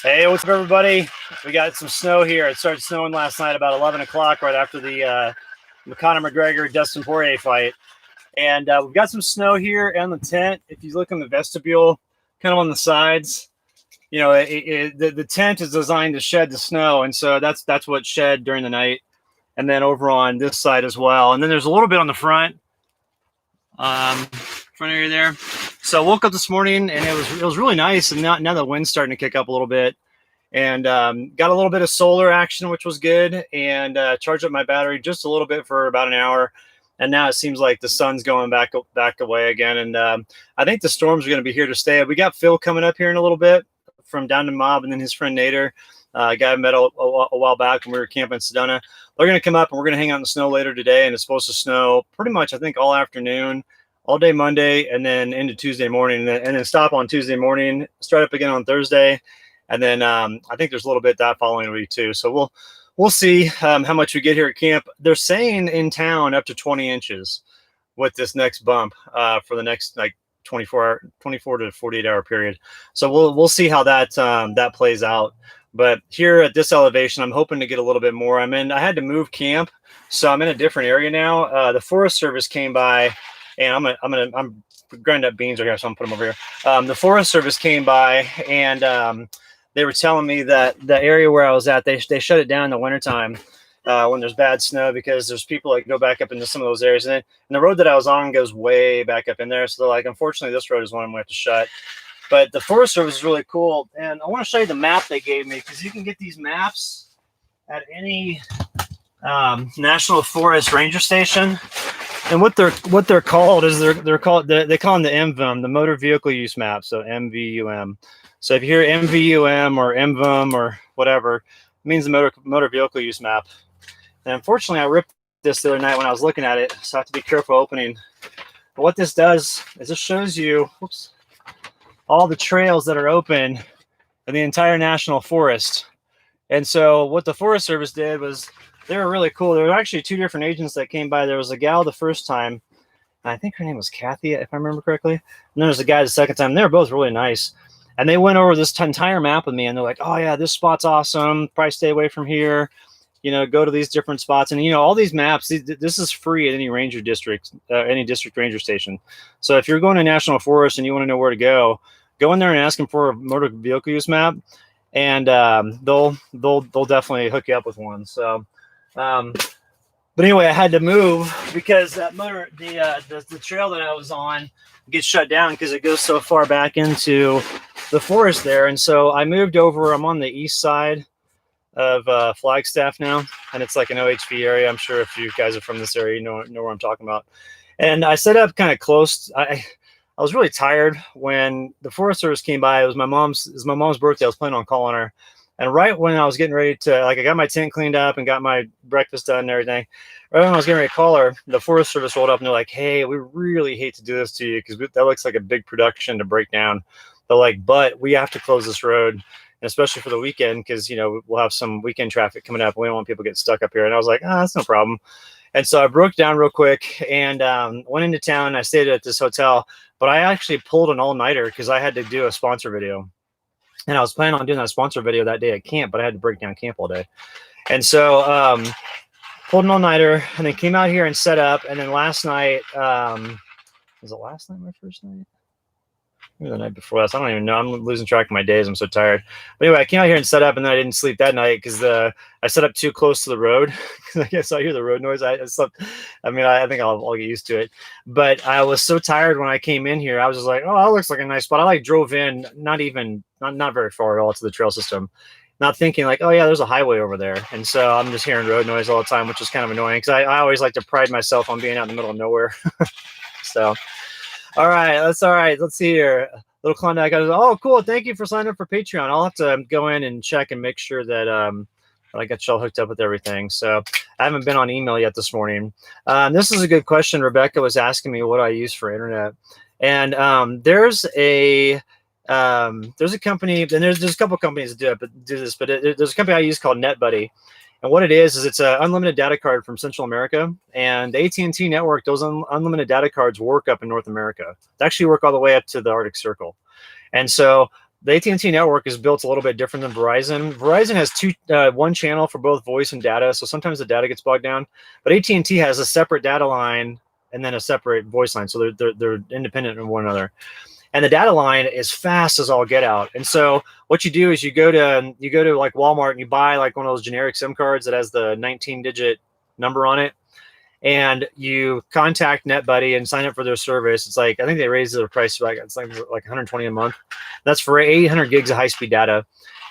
Hey, what's up, everybody? We got some snow here. It started snowing last night about 11 o'clock, right after the Conor McGregor Dustin Poirier fight. And we've got some snow here on the tent. If you look in the vestibule, kind of on the sides, the tent is designed to shed the snow, and so that's what shed during the night. And then over on this side as well. And then there's a little bit on the front area there. So I woke up this morning and it was really nice. And now the wind's starting to kick up a little bit, and got a little bit of solar action, which was good, and charged up my battery just a little bit for about an hour. And now it seems like the sun's going back away again. And I think the storms are going to be here to stay. We got Phil coming up here in a little bit from down to Mob, and then his friend Nader, a guy I met a while back when we were camping in Sedona. They're going to come up and we're going to hang out in the snow later today. And it's supposed to snow pretty much, I think, all afternoon, all day Monday, and then into Tuesday morning, and then stop on Tuesday morning, start up again on Thursday. And then I think there's a little bit that following week too. So we'll see how much we get here at camp. They're saying in town up to 20 inches with this next bump for the next like 24 to 48 hour period. So we'll see how that plays out. But here at this elevation, I'm hoping to get a little bit more. I had to move camp, so I'm in a different area now. The Forest Service came by, and I'm grinding up beans right here, so I'm putting them over here. The Forest Service came by, and they were telling me that the area where I was at, they shut it down in the wintertime when there's bad snow, because there's people that go back up into some of those areas. And the road that I was on goes way back up in there. So they're like, unfortunately, this road is one I'm going to have to shut. But the Forest Service is really cool. And I want to show you the map they gave me, because you can get these maps at any National Forest Ranger Station. And what they're called is they call them the MVUM, the Motor Vehicle Use Map. So MVUM. So if you hear MVUM or MVUM or whatever, it means the motor vehicle use map. And unfortunately, I ripped this the other night when I was looking at it, so I have to be careful opening. But what this does is it shows you, all the trails that are open in the entire national forest. And so what the Forest Service did was, they were really cool. There were actually two different agents that came by. There was a gal the first time, and I think her name was Kathy, if I remember correctly. And then there was a guy the second time. They were both really nice. And they went over this entire map with me, and they're like, oh yeah, this spot's awesome. Probably stay away from here. Go to these different spots. And, all these maps, this is free at any ranger district, any district ranger station. So if you're going to National Forest and you want to know where to go in there and ask them for a motor vehicle use map, and they'll definitely hook you up with one. So, but anyway, I had to move because that the trail that I was on gets shut down because it goes so far back into the forest there. And so I moved over. I'm on the east side of Flagstaff now, and it's like an OHV area. I'm sure if you guys are from this area, you know where I'm talking about. And I set up kind of close. I was really tired when the Forest Service came by. It was my mom's birthday. I was planning on calling her. And right when I was getting ready to, I got my tent cleaned up and got my breakfast done and everything, right when I was getting ready to call her, the Forest Service rolled up and they're like, hey, we really hate to do this to you because that looks like a big production to break down. They're like, but we have to close this road, and especially for the weekend, because, we'll have some weekend traffic coming up. We don't want people to get stuck up here. And I was like, that's no problem. And so I broke down real quick and went into town. I stayed at this hotel, but I actually pulled an all-nighter because I had to do a sponsor video. And I was planning on doing that sponsor video that day at camp, but I had to break down camp all day. And so pulled an all-nighter and then came out here and set up. And then last night, was it last night, my first night? Maybe the night before last. I don't even know. I'm losing track of my days. I'm so tired. But anyway, I came out here and set up, and then I didn't sleep that night because I set up too close to the road. I guess I hear the road noise. I slept. I think I'll get used to it. But I was so tired when I came in here. I was just like, oh, that looks like a nice spot. I drove in, not very far at all to the trail system, not thinking like, oh yeah, there's a highway over there. And so I'm just hearing road noise all the time, which is kind of annoying because I always like to pride myself on being out in the middle of nowhere. So. All right. Let's see here. Little Klondike. Oh, cool. Thank you for signing up for Patreon. I'll have to go in and check and make sure that I got y'all hooked up with everything. So I haven't been on email yet this morning. This is a good question. Rebecca was asking me what I use for internet, and there's a company, and there's a couple companies that do this, but there's a company I use called NetBuddy. And what it is it's an unlimited data card from Central America. And the AT&T network, those unlimited data cards work up in North America. They actually work all the way up to the Arctic Circle. And so The AT&T network is built a little bit different than Verizon. Verizon has one channel for both voice and data, so sometimes the data gets bogged down. But AT&T has a separate data line and then a separate voice line, so they're independent of one another. And the data line is fast as all get out. And so what you do is you go to like Walmart and you buy like one of those generic SIM cards that has the 19-digit number on it, and you contact NetBuddy and sign up for their service. It's like, I think they raised their price to it's like 120 a month. That's for 800 gigs of high-speed data.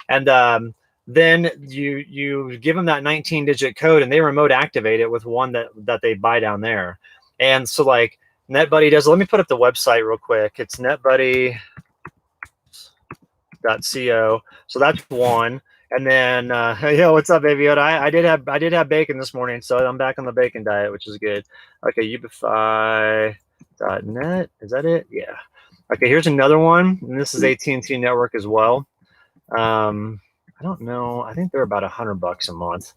And then you give them that 19-digit code, and they remote activate it with one that they buy down there. And so like NetBuddy does. Let me put up the website real quick. It's netbuddy.co. So that's one. And then, yo, what's up, baby? I did have bacon this morning, so I'm back on the bacon diet, which is good. Okay, ubify.net. Is that it? Yeah. Okay, here's another one, and this is AT&T network as well. I don't know. I think they're about $100 a month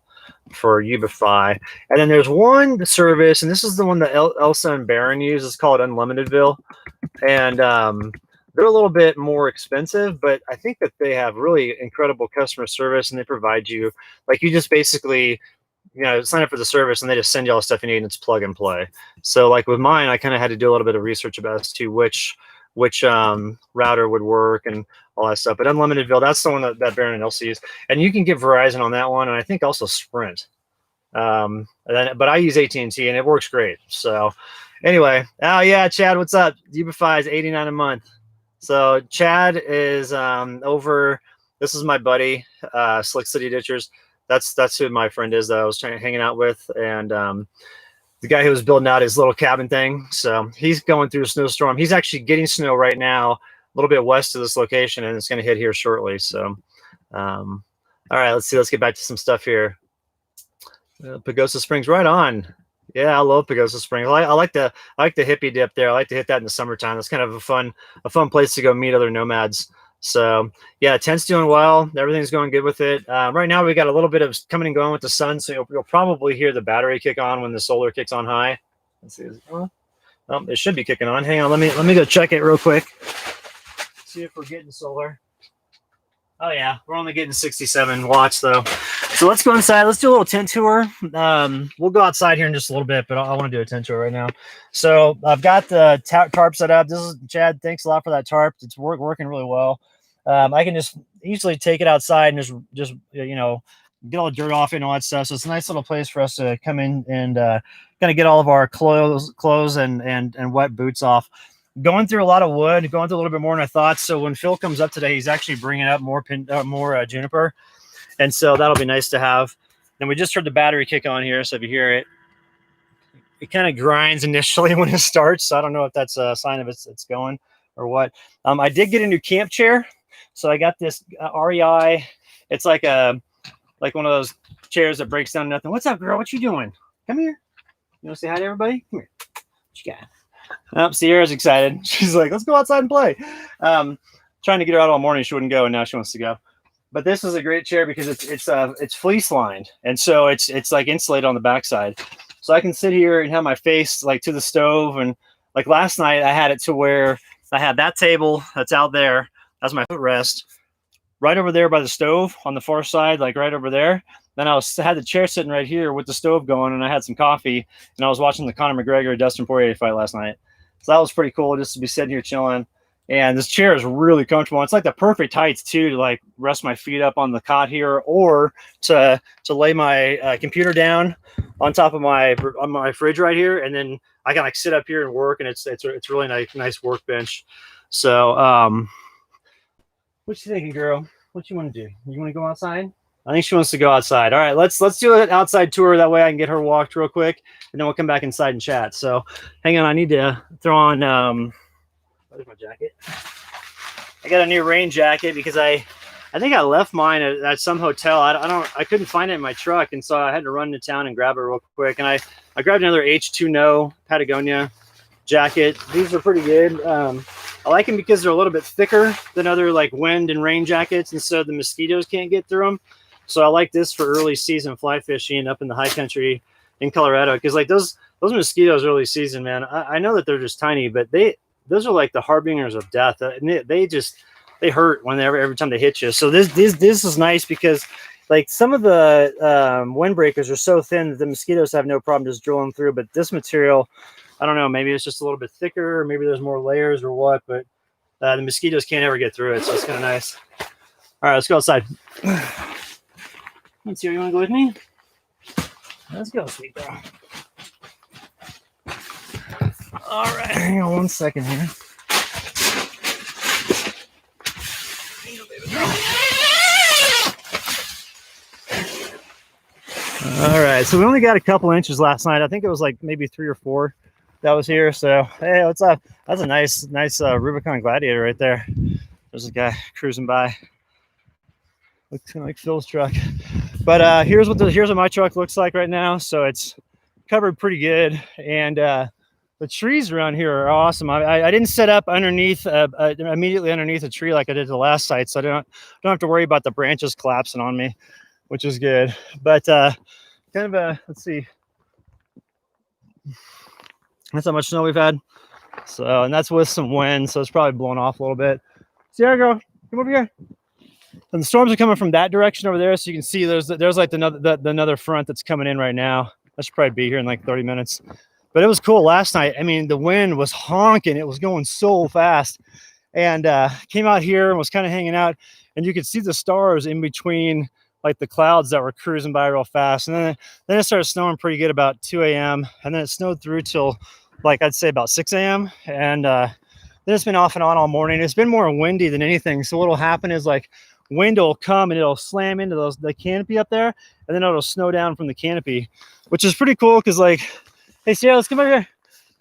for Ubify. And then there's one service, and this is the one that Elsa and Baron use. It's called Unlimitedville. And they're a little bit more expensive, but I think that they have really incredible customer service, and they provide you, like, you just basically, sign up for the service and they just send you all the stuff you need, and it's plug and play. So like with mine, I kind of had to do a little bit of research about as to which router would work and all that stuff. But Unlimitedville, that's the one that Baron and Elsa use. And you can get Verizon on that one, and I think also Sprint. But I use AT&T, and it works great. So anyway, oh yeah, Chad, what's up? Ubify is $89 a month. So Chad is over. This is my buddy, Slick City Ditchers. That's who my friend is that I was hanging out with, and the guy who was building out his little cabin thing. So he's going through a snowstorm. He's actually getting snow right now, a little bit west of this location, and it's going to hit here shortly. So, all right, let's see. Let's get back to some stuff here. Pagosa Springs, right on. Yeah, I love Pagosa Springs. I like the hippie dip there. I like to hit that in the summertime. It's kind of a fun place to go meet other nomads. So yeah, tent's doing well. Everything's going good with it. Right now we got a little bit of coming and going with the sun, so you'll probably hear the battery kick on when the solar kicks on high. Let's see. It should be kicking on. Hang on, let me go check it real quick. See if we're getting solar. Oh yeah, we're only getting 67 watts though. So let's go inside. Let's do a little tent tour. We'll go outside here in just a little bit, but I want to do a tent tour right now. So I've got the tarp set up. This is Chad. Thanks a lot for that tarp. It's working really well. I can just easily take it outside and just get all the dirt off it and all that stuff. So it's a nice little place for us to come in and kind of get all of our clothes and wet boots off. Going through a lot of wood, going through a little bit more than I thought. So when Phil comes up today, he's actually bringing up more Juniper. And so that'll be nice to have. Then we just heard the battery kick on here. So if you hear it, it kind of grinds initially when it starts. So I don't know if that's a sign of it's going or what. I did get a new camp chair. So I got this REI. It's like one of those chairs that breaks down nothing. What's up, girl? What you doing? Come here. You want to say hi to everybody? Come here. What you got? Oh, Sierra's excited. She's like, let's go outside and play. Trying to get her out all morning. She wouldn't go, and now she wants to go. But this is a great chair because it's fleece lined, and so it's like insulated on the backside. So I can sit here and have my face like to the stove. And like last night, I had it to where I had that table that's out there. That's my footrest. Right over there by the stove on the far side, like right over there. Then I had the chair sitting right here with the stove going, and I had some coffee, and I was watching the Conor McGregor Dustin Poirier fight last night. So that was pretty cool just to be sitting here chilling. And this chair is really comfortable. It's like the perfect height too to like rest my feet up on the cot here, or to lay my computer down on top of my fridge right here, and then I can like sit up here and work, and it's really nice workbench. So what you thinking, girl? What you want to do? You want to go outside? I think she wants to go outside. All right, let's do an outside tour. That way I can get her walked real quick, and then we'll come back inside and chat. So hang on, I need to throw on where's my jacket? I got a new rain jacket because I think I left mine at some hotel. I couldn't find it in my truck, and so I had to run to town and grab it real quick. And I grabbed another H2No Patagonia jacket. These are pretty good. I like them because they're a little bit thicker than other like wind and rain jackets, and so the mosquitoes can't get through them. So I like this for early season fly fishing up in the high country in Colorado, because like those mosquitoes early season, man, I know that they're just tiny, but those are like the harbingers of death. And they just they hurt whenever every time they hit you. So this is nice because like some of the windbreakers are so thin that the mosquitoes have no problem just drilling through. But this material, I don't know, maybe it's just a little bit thicker, or maybe there's more layers or what. But the mosquitoes can't ever get through it, so it's kind of nice. All right, let's go outside. Let's see, you want to go with me? Let's go, sweet girl. All right, hang on 1 second here. All right, so we only got a couple inches last night. I think it was like maybe 3 or 4 that was here. So hey, what's up? That's a nice Rubicon Gladiator right there. There's a guy cruising by. Looks kind of like Phil's truck. But here's what my truck looks like right now. So it's covered pretty good, and the trees around here are awesome. I didn't set up underneath immediately underneath a tree like I did the last site, so I don't have to worry about the branches collapsing on me, which is good. But kind of a, let's see, that's how much snow we've had. So, and that's with some wind, so it's probably blowing off a little bit. Sierra girl, come over here. And the storms are coming from that direction over there, so you can see there's like another front that's coming in right now. That should probably be here in like 30 minutes. But it was cool last night. I mean, the wind was honking. It was going so fast. And came out here and was kind of hanging out. And you could see the stars in between like the clouds that were cruising by real fast. And then it started snowing pretty good about 2 a.m. And then it snowed through till like I'd say about 6 a.m. And then it's been off and on all morning. It's been more windy than anything. So what'll happen is like wind will come and it'll slam into the canopy up there, and then it'll snow down from the canopy, which is pretty cool because like, hey Sierra, let's come over here.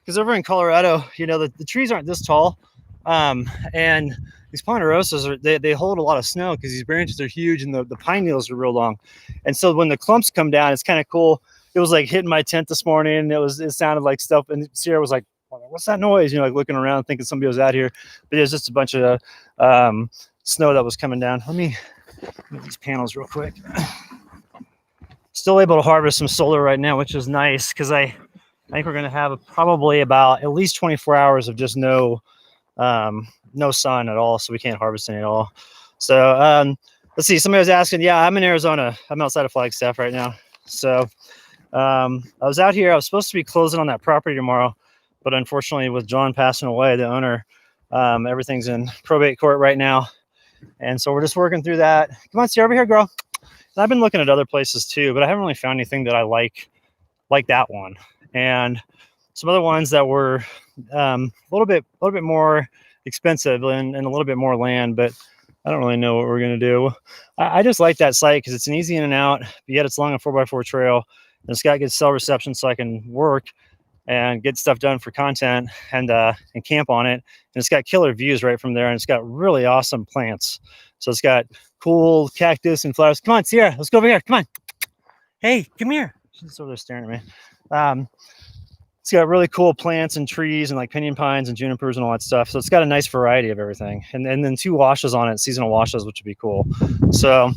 Because over in Colorado, you know, the trees aren't this tall, and these ponderosas they hold a lot of snow because these branches are huge and the pine needles are real long. And so when the clumps come down, it's kind of cool. It was like hitting my tent this morning. It sounded like stuff, and Sierra was like, what's that noise? You know, like looking around thinking somebody was out here, but it was just a bunch of snow that was coming down. Let me move these panels real quick. Still able to harvest some solar right now, which is nice because I think we're going to have probably about at least 24 hours of just no sun at all, so we can't harvest any at all. So let's see. Somebody was asking. Yeah, I'm in Arizona. I'm outside of Flagstaff right now. So I was out here. I was supposed to be closing on that property tomorrow, but unfortunately, with John passing away, the owner, everything's in probate court right now. And so we're just working through that. Come on, Sierra, over here, girl. And I've been looking at other places too, but I haven't really found anything that I like that one. And some other ones that were a little bit more expensive and a little bit more land, but I don't really know what we're going to do. I just like that site because it's an easy in and out, but yet it's along a 4x4 trail. And it's got good cell reception so I can work and get stuff done for content and camp on it. And it's got killer views right from there. And it's got really awesome plants. So it's got cool cactus and flowers. Come on, Sierra, let's go over here. Come on. Hey, come here. She's over there staring at me. It's got really cool plants and trees and like pinyon pines and junipers and all that stuff. So it's got a nice variety of everything. And then 2 washes on it, seasonal washes, which would be cool. So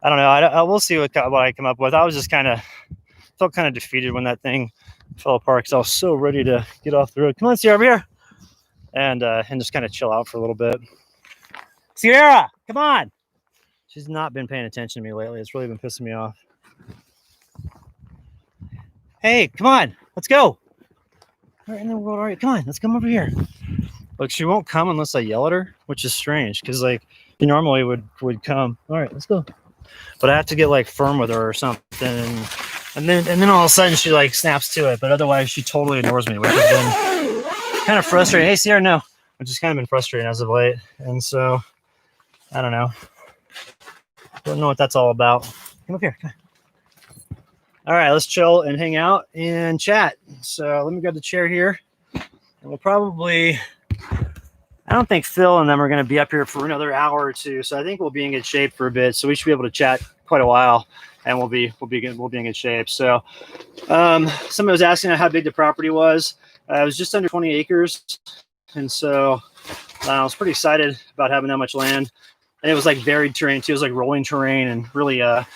I don't know. I will see what I come up with. I was just felt kind of defeated when that thing fell apart because I was so ready to get off the road. Come on, Sierra, over here. And just kind of chill out for a little bit. Sierra, come on. She's not been paying attention to me lately. It's really been pissing me off. Hey, come on. Let's go. All right, in the world, all right, come on. Let's come over here. Look, she won't come unless I yell at her, which is strange because like she normally would come. All right, let's go. But I have to get like firm with her or something. And then all of a sudden she like snaps to it, but otherwise she totally ignores me, which has been kind of frustrating. Hey, Sierra, no, which has kind of been frustrating as of late. And so I don't know. Don't know what that's all about. Come up here. Come on. All right, let's chill and hang out and chat. So let me grab the chair here. And we'll probably, I don't think Phil and them are going to be up here for another hour or two. So I think we'll be in good shape for a bit. So we should be able to chat quite a while. And we'll be in good shape. So, somebody was asking how big the property was. It was just under 20 acres, and so I was pretty excited about having that much land. And it was like varied terrain too. It was like rolling terrain and really a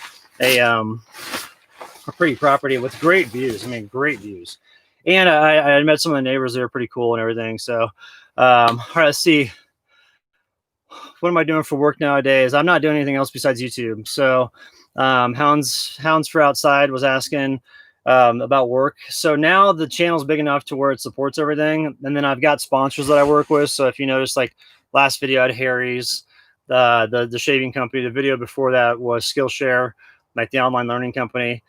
pretty property with great views. I mean, great views. And I met some of the neighbors. They were pretty cool and everything. So, all right, let's see. what am I doing for work nowadays? I'm not doing anything else besides YouTube. So Hounds for Outside was asking about work. So now the channel's big enough to where it supports everything. And then I've got sponsors that I work with. So if you notice, like last video I had Harry's, the shaving company. The video before that was Skillshare, like the online learning company.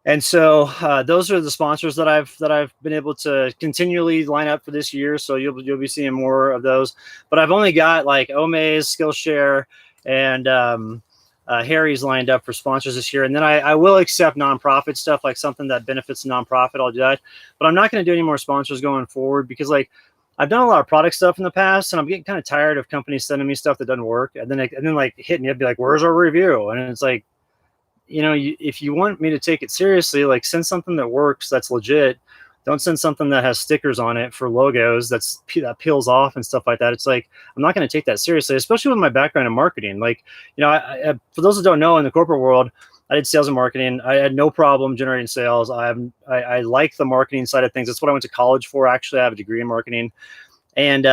And so those are the sponsors that I've been able to continually line up for this year. So you'll be seeing more of those. But I've only got like Omaze, Skillshare, and Harry's lined up for sponsors this year. And then I will accept nonprofit stuff, like something that benefits a nonprofit. I'll do that. But I'm not going to do any more sponsors going forward because like I've done a lot of product stuff in the past, and I'm getting kind of tired of companies sending me stuff that doesn't work, and then like hit me up, be like, "Where's our review?" And it's like, you know, if you want me to take it seriously, like send something that works, that's legit. Don't send something that has stickers on it for logos that peels off and stuff like that. It's like, I'm not going to take that seriously, especially with my background in marketing. Like, you know, I for those that don't know, in the corporate world, I did sales and marketing. I had no problem generating sales. I like the marketing side of things. That's what I went to college for. Actually, I have a degree in marketing. And,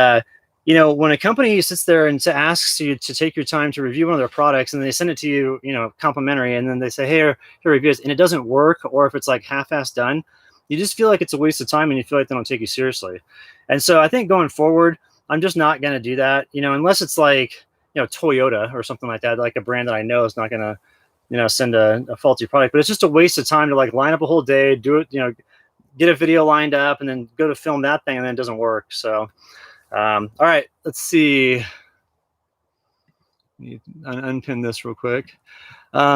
you know, when a company sits there and asks you to take your time to review one of their products, and they send it to you, you know, complimentary, and then they say, "Hey, here reviews," and it doesn't work, or if it's like half-assed done, you just feel like it's a waste of time, and you feel like they don't take you seriously. And so I think going forward, I'm just not going to do that, you know, unless it's like, you know, Toyota or something like that, like a brand that I know is not going to, you know, send a faulty product. But it's just a waste of time to like line up a whole day, do it, you know, get a video lined up, and then go to film that thing, and then it doesn't work. So all right, let's see. Unpin this real quick.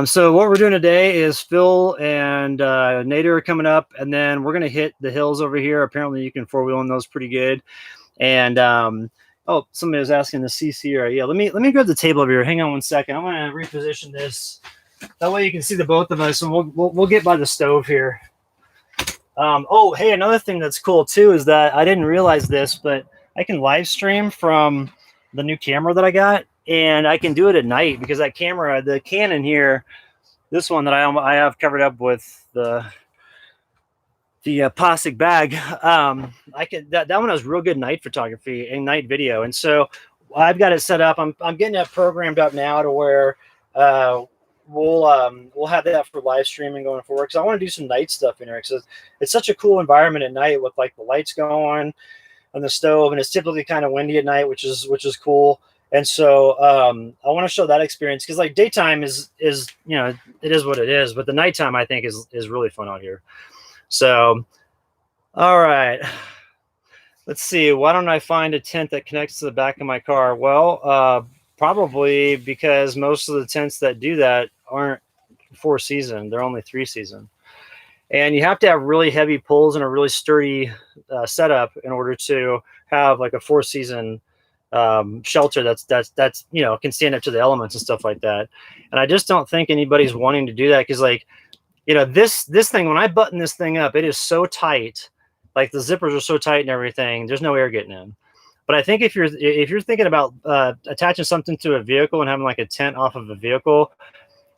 So what we're doing today is Phil and Nader are coming up, and then we're going to hit the hills over here. Apparently you can four-wheel in those pretty good. And oh, somebody was asking the CC area. Yeah, let me grab the table over here. Hang on one second. I'm going to reposition this. That way you can see the both of us, and we'll get by the stove here. Oh, hey, another thing that's cool too is that I didn't realize this, but I can live stream from the new camera that I got, and I can do it at night because that camera, the Canon here, this one that I have covered up with the plastic bag, I could that one has real good night photography and night video, and so I've got it set up. I'm getting it programmed up now to where we'll have that for live streaming going forward, because I want to do some night stuff in here, because it's such a cool environment at night with like the lights going on the stove, and it's typically kind of windy at night, which is cool. And so I want to show that experience, because like daytime is you know, it is what it is, but the nighttime I think is really fun out here. So all right, let's see, why don't I find a tent that connects to the back of my car? Well, probably because most of the tents that do that aren't 4 season, they're only 3 season. And you have to have really heavy pulls and a really sturdy setup in order to have like a 4 season shelter that's you know, can stand up to the elements and stuff like that. And I just don't think anybody's wanting to do that, because like, you know, this thing, when I button this thing up, it is so tight, like the zippers are so tight and everything, there's no air getting in. But I think if you're thinking about attaching something to a vehicle and having like a tent off of a vehicle,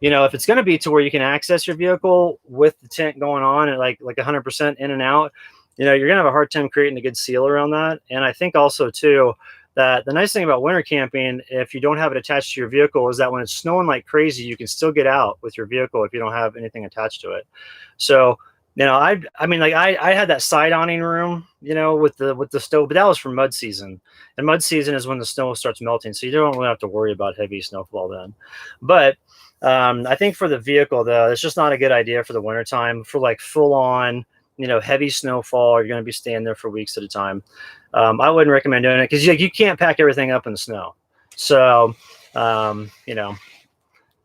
you know, if it's going to be to where you can access your vehicle with the tent going on at like 100% in and out, you know, you're going to have a hard time creating a good seal around that. And I think also too, that the nice thing about winter camping, if you don't have it attached to your vehicle, is that when it's snowing like crazy, you can still get out with your vehicle if you don't have anything attached to it. So, you know, I mean, like I had that side awning room, you know, with the stove, but that was for mud season. And mud season is when the snow starts melting, so you don't really have to worry about heavy snowfall then. But I think for the vehicle, though, it's just not a good idea for the wintertime. For like full on, you know, heavy snowfall, you're going to be staying there for weeks at a time. I wouldn't recommend doing it, because you can't pack everything up in the snow. So, you know,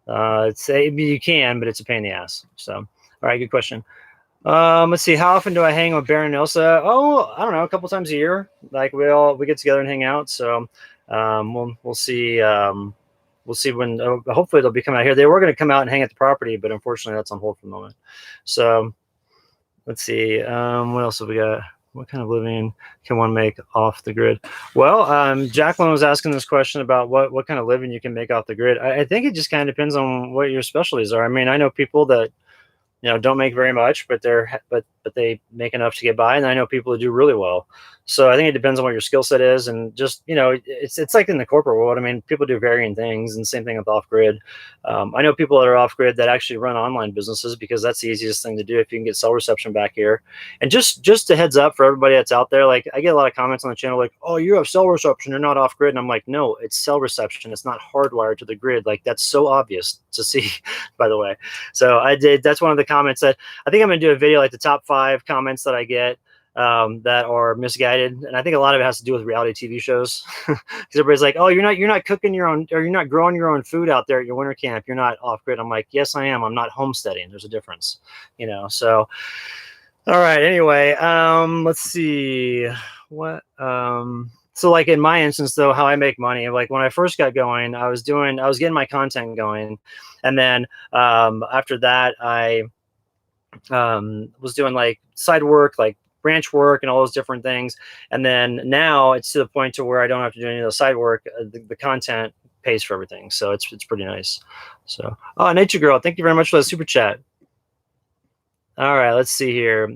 you can, but it's a pain in the ass. So, all right, good question. Let's see, how often do I hang with Baron and Elsa? Oh, I don't know, a couple times a year. Like we get together and hang out. So we'll see. We'll see when. Hopefully they'll be coming out here. They were going to come out and hang at the property, but unfortunately that's on hold for the moment. So let's see. What else have we got? What kind of living can one make off the grid? Well, Jacqueline was asking this question about what kind of living you can make off the grid. I think it just kind of depends on what your specialties are. I mean, I know people that don't make very much, but they make enough to get by. And I know people who do really well. So I think it depends on what your skill set is, and just it's like in the corporate world. I mean, people do varying things, and same thing with off grid. I know people that are off grid that actually run online businesses because that's the easiest thing to do if you can get cell reception back here. And just a heads up for everybody that's out there, like I get a lot of comments on the channel like, "Oh, you have cell reception, you're not off grid," and I'm like, "No, it's cell reception. It's not hardwired to the grid. Like that's so obvious to see." By the way, so that's one of the comments that I think I'm gonna do a video like the top 5 comments that I get that are misguided, and I think a lot of it has to do with reality TV shows because everybody's like, "Oh, you're not cooking your own, or you're not growing your own food out there at your winter camp. You're not off grid." I'm like, "Yes, I am. I'm not homesteading. There's a difference, So, all right. Anyway, let's see what. So like in my instance though, how I make money, like when I first got going, I was getting my content going, and then after that I was doing like side work, like branch work and all those different things. And then now it's to the point to where I don't have to do any of the side work. The content pays for everything. So it's pretty nice. So, oh, Nature Girl, thank you very much for the super chat. All right, let's see here.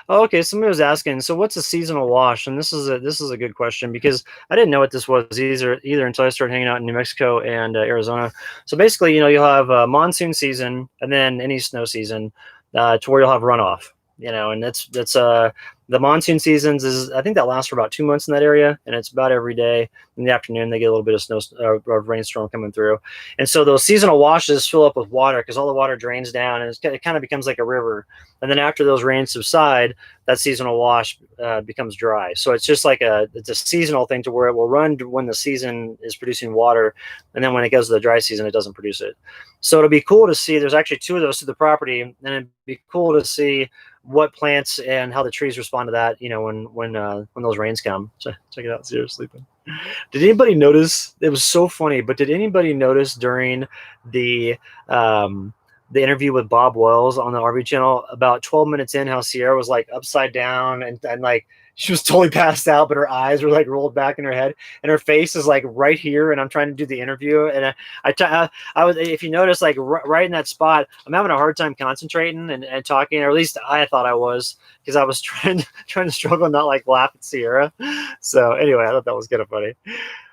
Okay, somebody was asking, so what's a seasonal wash? And this is a good question because I didn't know what this was either until I started hanging out in New Mexico and Arizona. So basically, you'll have a monsoon season and then any snow season to where you'll have runoff. And that's the monsoon seasons is, I think that lasts for about 2 months in that area, and it's about every day in the afternoon they get a little bit of snow or rainstorm coming through, and so those seasonal washes fill up with water because all the water drains down and it kind of becomes like a river, and then after those rains subside, that seasonal wash becomes dry. So it's just like it's a seasonal thing to where it will run when the season is producing water, and then when it goes to the dry season, it doesn't produce it. So it'll be cool to see. There's actually 2 of those to the property, and it'd be cool to see what plants and how the trees respond to that, when those rains come. So check it out. See, you're sleeping. Did anybody notice? It was so funny, but did anybody notice during the interview with Bob Wells on the RV channel about 12 minutes in how Sierra was like upside down and like she was totally passed out, but her eyes were like rolled back in her head and her face is like right here. And I'm trying to do the interview. And I was, if you notice, like right in that spot, I'm having a hard time concentrating and talking, or at least I thought I was, because I was trying to struggle not like laugh at Sierra. So anyway, I thought that was kind of funny.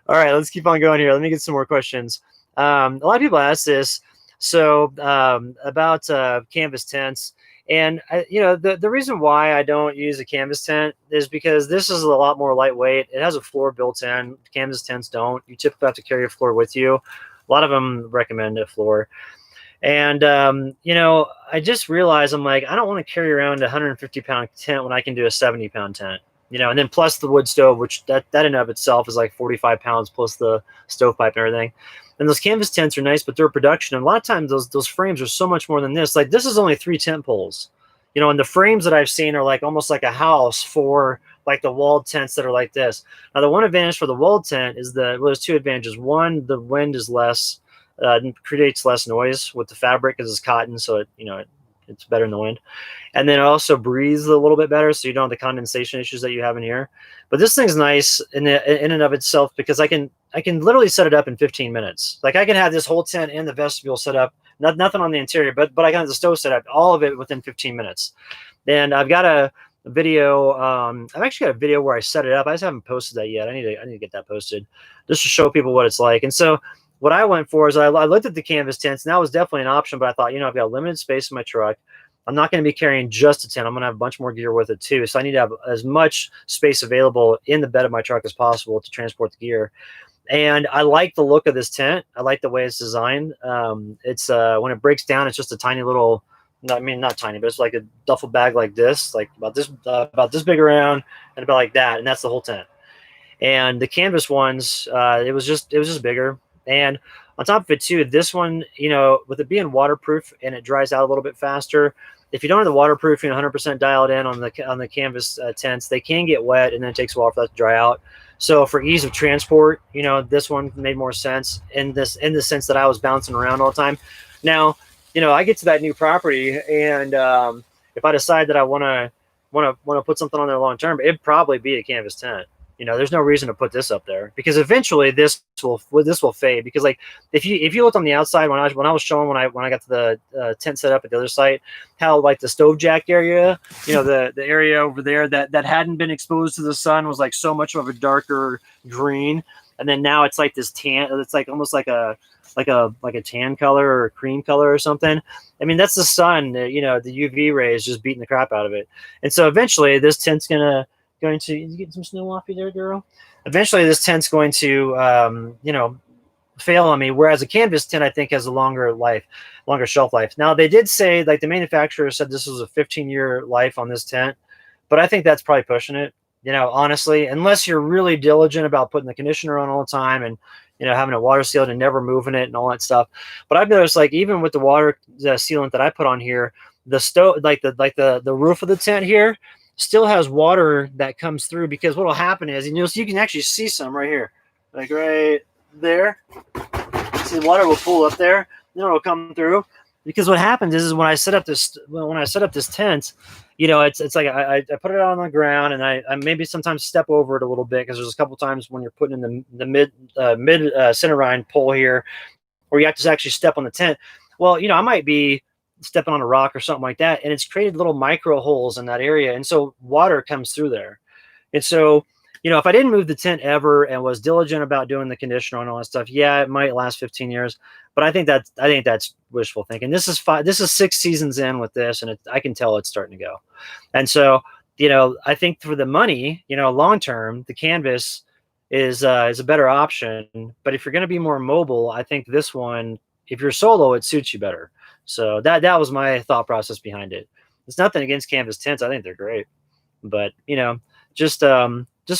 All right, let's keep on going here. Let me get some more questions. A lot of people ask this. So about canvas tents. And the reason why I don't use a canvas tent is because this is a lot more lightweight. It has a floor built in. Canvas tents don't. You typically have to carry a floor with you. A lot of them recommend a floor. And I just realized I'm like, I don't want to carry around a 150-pound tent when I can do a 70-pound tent. And then plus the wood stove, which that in and of itself is like 45 pounds plus the stovepipe and everything. And those canvas tents are nice, but they're production. And a lot of times those frames are so much more than this. Like this is only 3 tent poles, and the frames that I've seen are like almost like a house for like the walled tents that are like this. Now the one advantage for the walled tent is there's 2 advantages. One, the wind is less, creates less noise with the fabric because it's cotton, so it's better in the wind. And then it also breathes a little bit better, so you don't have the condensation issues that you have in here. But this thing's nice in and of itself because I can literally set it up in 15 minutes. Like I can have this whole tent in the vestibule set up, nothing on the interior, but I can have the stove set up, all of it within 15 minutes. And I've got a video. I've actually got a video where I set it up. I just haven't posted that yet. I need to get that posted just to show people what it's like. And so what I went for is I looked at the canvas tents, and that was definitely an option. But I thought, I've got limited space in my truck. I'm not going to be carrying just a tent. I'm going to have a bunch more gear with it too. So I need to have as much space available in the bed of my truck as possible to transport the gear. And I like the look of this tent. I like the way it's designed. It's when it breaks down, it's just a tiny little, not tiny, but it's like a duffel bag like this, like about this big around and about like that. And that's the whole tent. And the canvas ones, it was just bigger. And on top of it too, this one, with it being waterproof and it dries out a little bit faster, if you don't have the waterproofing 100% dialed in on the canvas tents, they can get wet and then it takes a while for that to dry out. So for ease of transport, this one made more sense in the sense that I was bouncing around all the time. Now, I get to that new property, and if I decide that I want to put something on there long term, it'd probably be a canvas tent. there's no reason to put this up there, because eventually this will fade. Because like if you looked on the outside when I was showing when I got to the tent set up at the other site, how like the stove jack area, the area over there that hadn't been exposed to the sun was like so much of a darker green, and then now it's like this tan. It's like almost like a tan color or a cream color or something. I mean, that's the sun. The UV rays just beating the crap out of it, and so eventually this tent's going to you get some snow off you there, girl. Eventually, this tent's going to fail on me. Whereas a canvas tent, I think, has a longer shelf life. Now, they did say, like the manufacturer said, this was a 15-year life on this tent, but I think that's probably pushing it. Honestly, unless you're really diligent about putting the conditioner on all the time and having it water sealed and never moving it and all that stuff. But I've noticed, like, even with the water sealant that I put on here, the stove, the roof of the tent here, still has water that comes through, because what will happen is, you can actually see some right here, like right there. See, the water will pool up there, then it'll come through. Because what happens is when I set up this tent, it's like I put it out on the ground, and I maybe sometimes step over it a little bit, because there's a couple times when you're putting in the mid centerline pole here, where you have to actually step on the tent. Well, I might be stepping on a rock or something like that, and it's created little micro holes in that area, and so water comes through there. And so if I didn't move the tent ever and was diligent about doing the conditioner and all that stuff, yeah, it might last 15 years. But I think that's wishful thinking. This is 6 seasons in with this, and I can tell it's starting to go. And so I think for the money, long term, the canvas is a better option. But if you're going to be more mobile, I think this one, if you're solo, it suits you better. So that was my thought process behind it. It's nothing against canvas tents. I think they're great, but just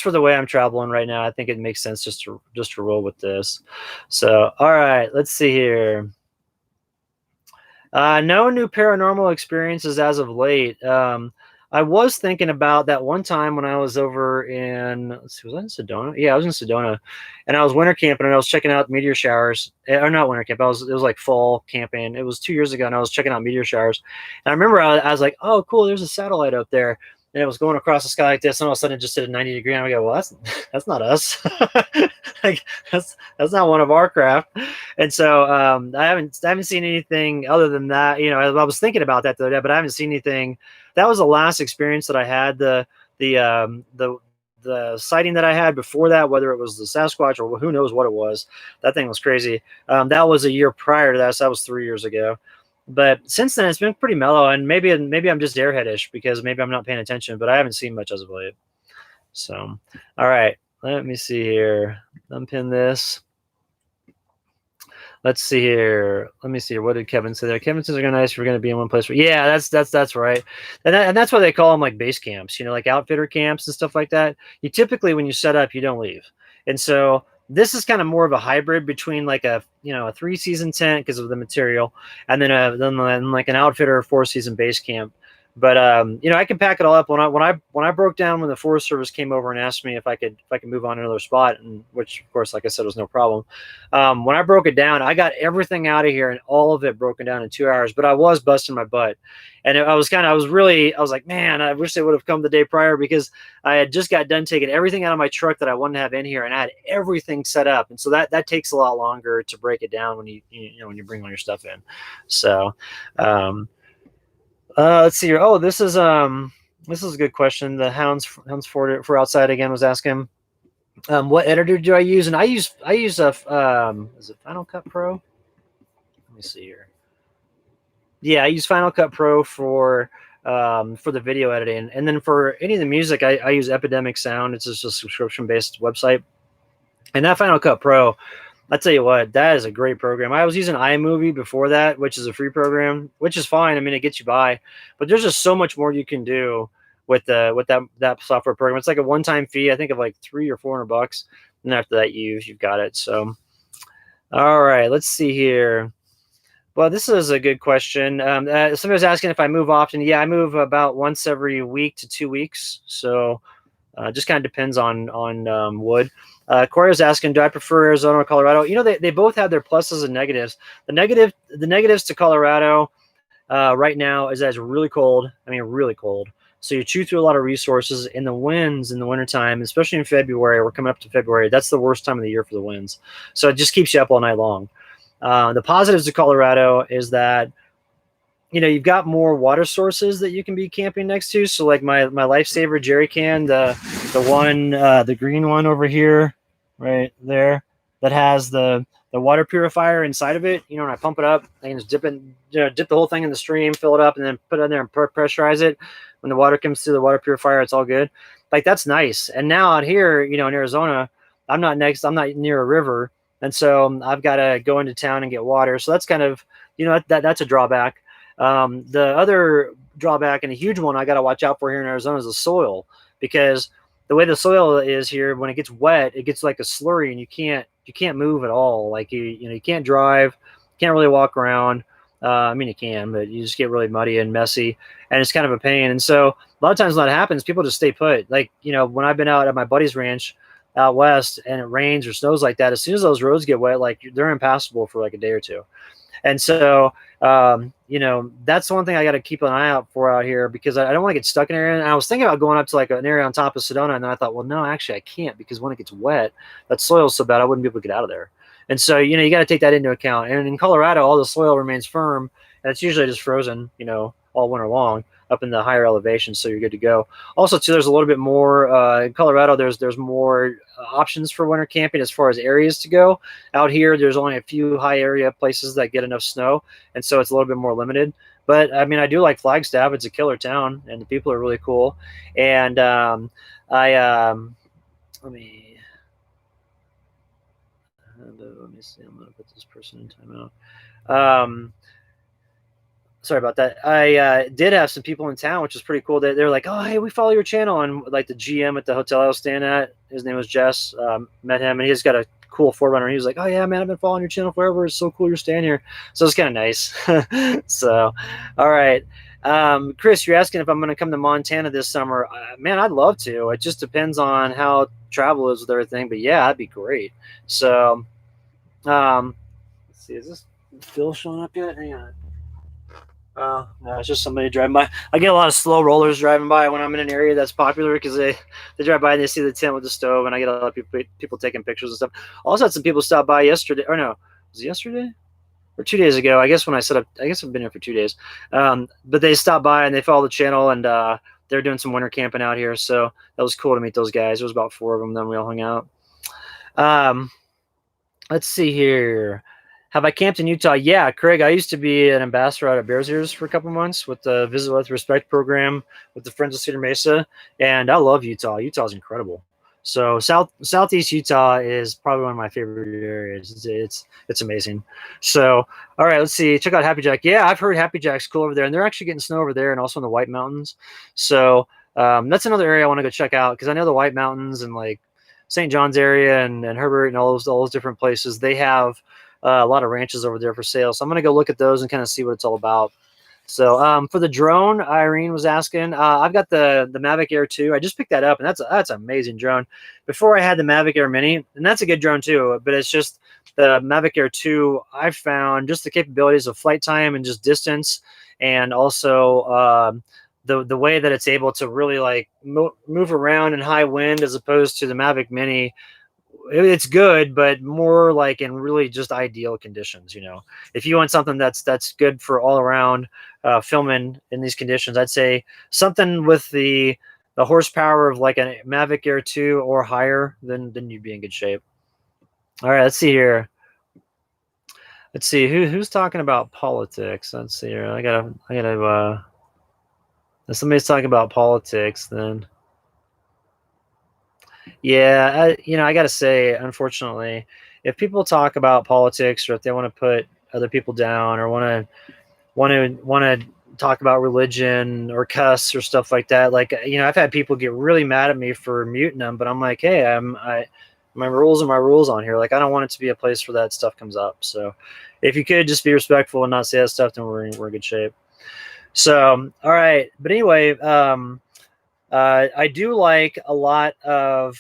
for the way I'm traveling right now, I think it makes sense just to roll with this. So, all right, let's see here. No new paranormal experiences as of late. I was thinking about that one time when I was over in, was I in Sedona? Yeah, I was in Sedona, and I was winter camping, and I was checking out meteor showers. Or not winter camp. It was like fall camping. It was 2 years ago, and I was checking out meteor showers. And I remember I was like, oh, cool, there's a satellite up there. And it was going across the sky like this, and all of a sudden it just did a 90-degree. And I go, well, that's not us. Like that's not one of our craft. And so I haven't seen anything other than that. I was thinking about that the other day, but I haven't seen anything. That was the last experience that I had. The sighting that I had before that, whether it was the Sasquatch or who knows what it was, that thing was crazy. That was a year prior to that, so that was 3 years ago. But since then, it's been pretty mellow, and maybe I'm just airheadish because maybe I'm not paying attention, but I haven't seen much as of late. So, all right, let me see here. Unpin this. Let's see here. Let me see here. What did Kevin say there? Kevin says they're nice if we're going to be in one place. Yeah, that's right. And that's why they call them like base camps, like outfitter camps and stuff like that. You typically, when you set up, you don't leave. And so this is kind of more of a hybrid between like a 3-season tent because of the material, and then like an outfitter 4-season base camp. But I can pack it all up. When I broke down, when the Forest Service came over and asked me if I could move on to another spot, and which of course, like I said, was no problem. When I broke it down, I got everything out of here and all of it broken down in 2 hours. But I was busting my butt, and I was like, man, I wish they would have come the day prior, because I had just got done taking everything out of my truck that I wanted to have in here, and I had everything set up. And so that takes a lot longer to break it down when you bring all your stuff in. So. Let's see here. Oh, this is a good question. The Hounds for Outside again was asking, what editor do I use? And I use a is it Final Cut Pro? Let me see here. Yeah, I use Final Cut Pro for the video editing, and then for any of the music, I use Epidemic Sound. It's just a subscription-based website, and that Final Cut Pro, I tell you what, that is a great program. I was using iMovie before that, which is a free program, which is fine. I mean, it gets you by, but there's just so much more you can do with that software program. It's like a one-time fee, I think, of like $300 or $400, and after that, you've got it. So, all right, let's see here. Well, this is a good question. Somebody was asking if I move often. Yeah, I move about once every week to 2 weeks. So, just kind of depends on wood. Corey was asking, do I prefer Arizona or Colorado? They both have their pluses and negatives. The negatives to Colorado right now is that it's really cold. I mean, really cold. So you chew through a lot of resources. In the winds in the wintertime, especially in February, we're coming up to February, that's the worst time of the year for the winds. So it just keeps you up all night long. The positives of Colorado is that you've got more water sources that you can be camping next to. So like my lifesaver jerry can, the one the green one over here, right there, that has the water purifier inside of it. When I pump it up, I can just dip the whole thing in the stream, fill it up, and then put it in there and pressurize it. When the water comes through the water purifier, it's all good. Like that's nice. And now out here, in Arizona, I'm not near a river, and so I've got to go into town and get water. So that's kind of that's a drawback. The other drawback, and a huge one I got to watch out for here in Arizona, is the soil, because the way the soil is here, when it gets wet, it gets like a slurry, and you can't move at all. Like you can't drive, can't really walk around. I mean, you can, but you just get really muddy and messy, and it's kind of a pain. And so a lot of times when that happens, people just stay put. Like, when I've been out at my buddy's ranch out west and it rains or snows like that, as soon as those roads get wet, like they're impassable for like a day or two. And so, that's the one thing I got to keep an eye out for out here, because I don't want to get stuck in an area. And I was thinking about going up to like an area on top of Sedona, and then I thought, well, no, actually I can't, because when it gets wet, that soil is so bad, I wouldn't be able to get out of there. And so, you got to take that into account. And in Colorado, all the soil remains firm, and it's usually just frozen, all winter long up in the higher elevations. So you're good to go. Also, too, there's a little bit more in Colorado. There's more options for winter camping as far as areas to go. Out here, there's only a few high area places that get enough snow, and so it's a little bit more limited. But I mean, I do like Flagstaff. It's a killer town, and the people are really cool. And let me see. I'm gonna put this person in timeout. Sorry about that. I did have some people in town, which was pretty cool. They're like, "Oh, hey, we follow your channel." And like the GM at the hotel I was staying at, his name was Jess. Met him, and he's got a cool 4Runner. He was like, "Oh yeah, man, I've been following your channel forever. It's so cool you're staying here." So it's kind of nice. So, all right, Chris, you're asking if I'm going to come to Montana this summer. Man, I'd love to. It just depends on how travel is with everything, but yeah, that'd be great. So, let's see, is this Phil showing up yet? Hang on. No, it's just somebody driving by. I get a lot of slow rollers driving by when I'm in an area that's popular, because they drive by and they see the tent with the stove, and I get a lot of people taking pictures and stuff. I also had some people stop by yesterday, or no, was it yesterday or 2 days ago? I guess when I set up, I guess I've been here for 2 days. But they stopped by and they follow the channel, and they're doing some winter camping out here. So that was cool to meet those guys. There was about 4 of them. Then we all hung out. Let's see here. Have I camped in Utah? Yeah, Craig, I used to be an ambassador out at Bears Ears for a couple months with the Visit with Respect program with the Friends of Cedar Mesa, and I love Utah. Utah's incredible. So Southeast Utah is probably one of my favorite areas. It's amazing. So, all right, let's see. Check out Happy Jack. Yeah, I've heard Happy Jack's cool over there, and they're actually getting snow over there and also in the White Mountains. So that's another area I want to go check out, because I know the White Mountains and like St. John's area and Herbert and all those different places, they have a lot of ranches over there for sale. So I'm going to go look at those and kind of see what it's all about. So for the drone, Irene was asking, I've got the Mavic Air 2. I just picked that up, and that's an amazing drone. Before I had the Mavic Air Mini, and that's a good drone too, but it's just the Mavic Air 2, I found just the capabilities of flight time and just distance, and also the way that it's able to really like move around in high wind, as opposed to the Mavic Mini. It's good, but more like in really just ideal conditions. If you want something that's good for all around filming in these conditions, I'd say something with the horsepower of like a Mavic Air 2 or higher, then you'd be in good shape. All right, let's see here. Let's see who's talking about politics. Let's see here. I gotta. If somebody's talking about politics, then. Yeah, I got to say, unfortunately, if people talk about politics, or if they want to put other people down, or want to talk about religion or cuss or stuff like that, like I've had people get really mad at me for muting them, but I'm like, hey, my rules are my rules on here. Like, I don't want it to be a place where that stuff comes up. So, if you could just be respectful and not say that stuff, then we're in good shape. So, all right, but anyway. I do like a lot of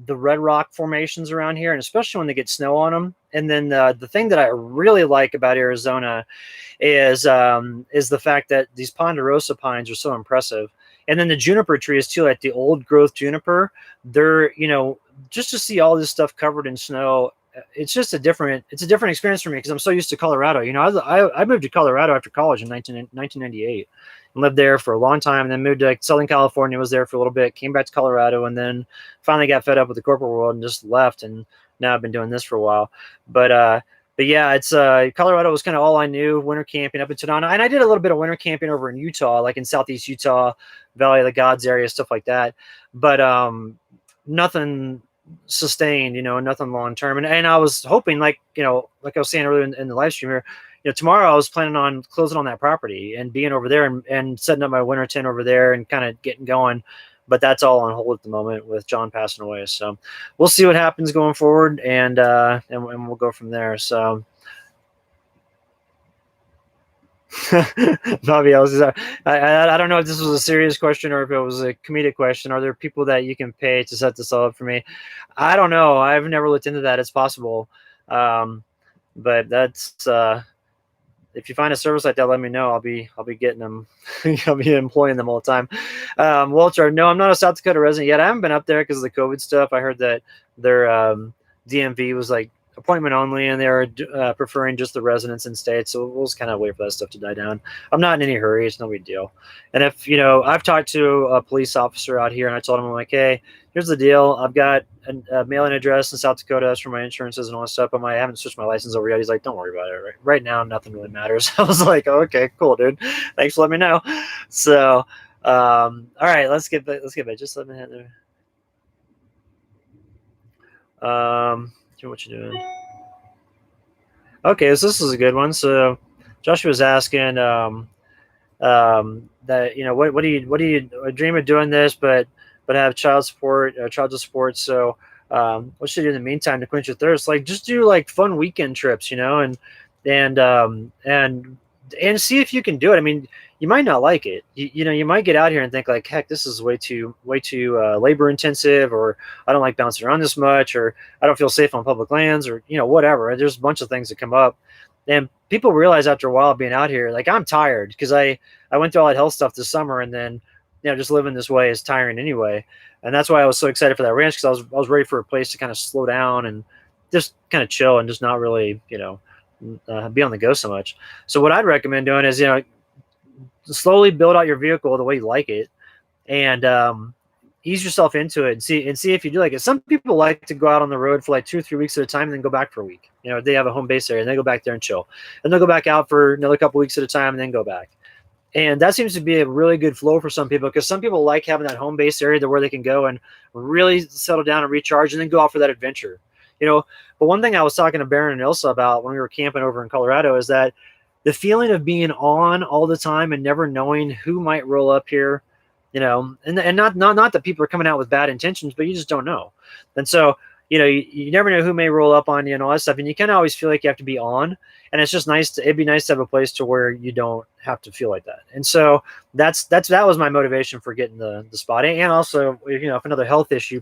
the red rock formations around here, and especially when they get snow on them. And then the thing that I really like about Arizona is the fact that these ponderosa pines are so impressive. And then the juniper trees too, like the old growth juniper, they're, just to see all this stuff covered in snow, it's just a different experience for me because I'm so used to Colorado. I moved to Colorado after college in 1998 and lived there for a long time, and then moved to Southern California, was there for a little bit, came back to Colorado, and then finally got fed up with the corporate world and just left. And now I've been doing this for a while. But yeah, it's Colorado was kind of all I knew. Winter camping up in Sedona, and I did a little bit of winter camping over in Utah, like in southeast Utah, Valley of the Gods area, stuff like that. But nothing sustained, nothing long term. And I was hoping, like I was saying earlier in the live stream here, tomorrow I was planning on closing on that property and being over there and setting up my winter tent over there and kind of getting going. But that's all on hold at the moment with John passing away. So we'll see what happens going forward, and we'll go from there. So Bobby, I don't know if this was a serious question or if it was a comedic question. Are there people that you can pay to set this all up for me? I don't know. I've never looked into that. It's possible. But that's if you find a service like that, let me know. I'll be getting them. I'll be employing them all the time. Walter, no, I'm not a South Dakota resident yet. I haven't been up there because of the COVID stuff. I heard that their DMV was like appointment only, and they were preferring just the residents in state. So we'll just kind of wait for that stuff to die down. I'm not in any hurry. It's no big deal. And if I've talked to a police officer out here, and I told him, I'm like, hey, here's the deal. I've got a mailing address in South Dakota. That's for my insurances and all that stuff. But I haven't switched my license over yet. He's like, don't worry about it. Right now, nothing really matters. I was like, oh, okay, cool, dude. Thanks for letting me know. So, all right, let's get back. Just let me hit there. What you doing? Okay, so this is a good one. So Joshua was asking that what do you dream of doing this, but have child support. So what should you do in the meantime to quench your thirst? Like just do like fun weekend trips, and see if you can do it. I mean, you might not like it. You might get out here and think like, heck, this is way too labor intensive, or I don't like bouncing around this much, or I don't feel safe on public lands, or whatever. There's a bunch of things that come up, and people realize after a while being out here, like I'm tired because I went through all that health stuff this summer, and then just living this way is tiring anyway. And that's why I was so excited for that ranch, because I was ready for a place to kind of slow down and just kind of chill and just not really be on the go so much. So what I'd recommend doing is slowly build out your vehicle the way you like it, and ease yourself into it and see if you do like it. Some people like to go out on the road for like 2 or 3 weeks at a time and then go back for a week. They have a home base area and they go back there and chill, and they'll go back out for another couple weeks at a time and then go back. And that seems to be a really good flow for some people, because some people like having that home base area where they can go and really settle down and recharge and then go out for that adventure. But one thing I was talking to Baron and Elsa about when we were camping over in Colorado is that the feeling of being on all the time and never knowing who might roll up here, and not that people are coming out with bad intentions, but you just don't know. And so, you never know who may roll up on you and all that stuff. And you kind of always feel like you have to be on, and it's just it'd be nice to have a place to where you don't have to feel like that. And so that was my motivation for getting the spot. And also, if another health issue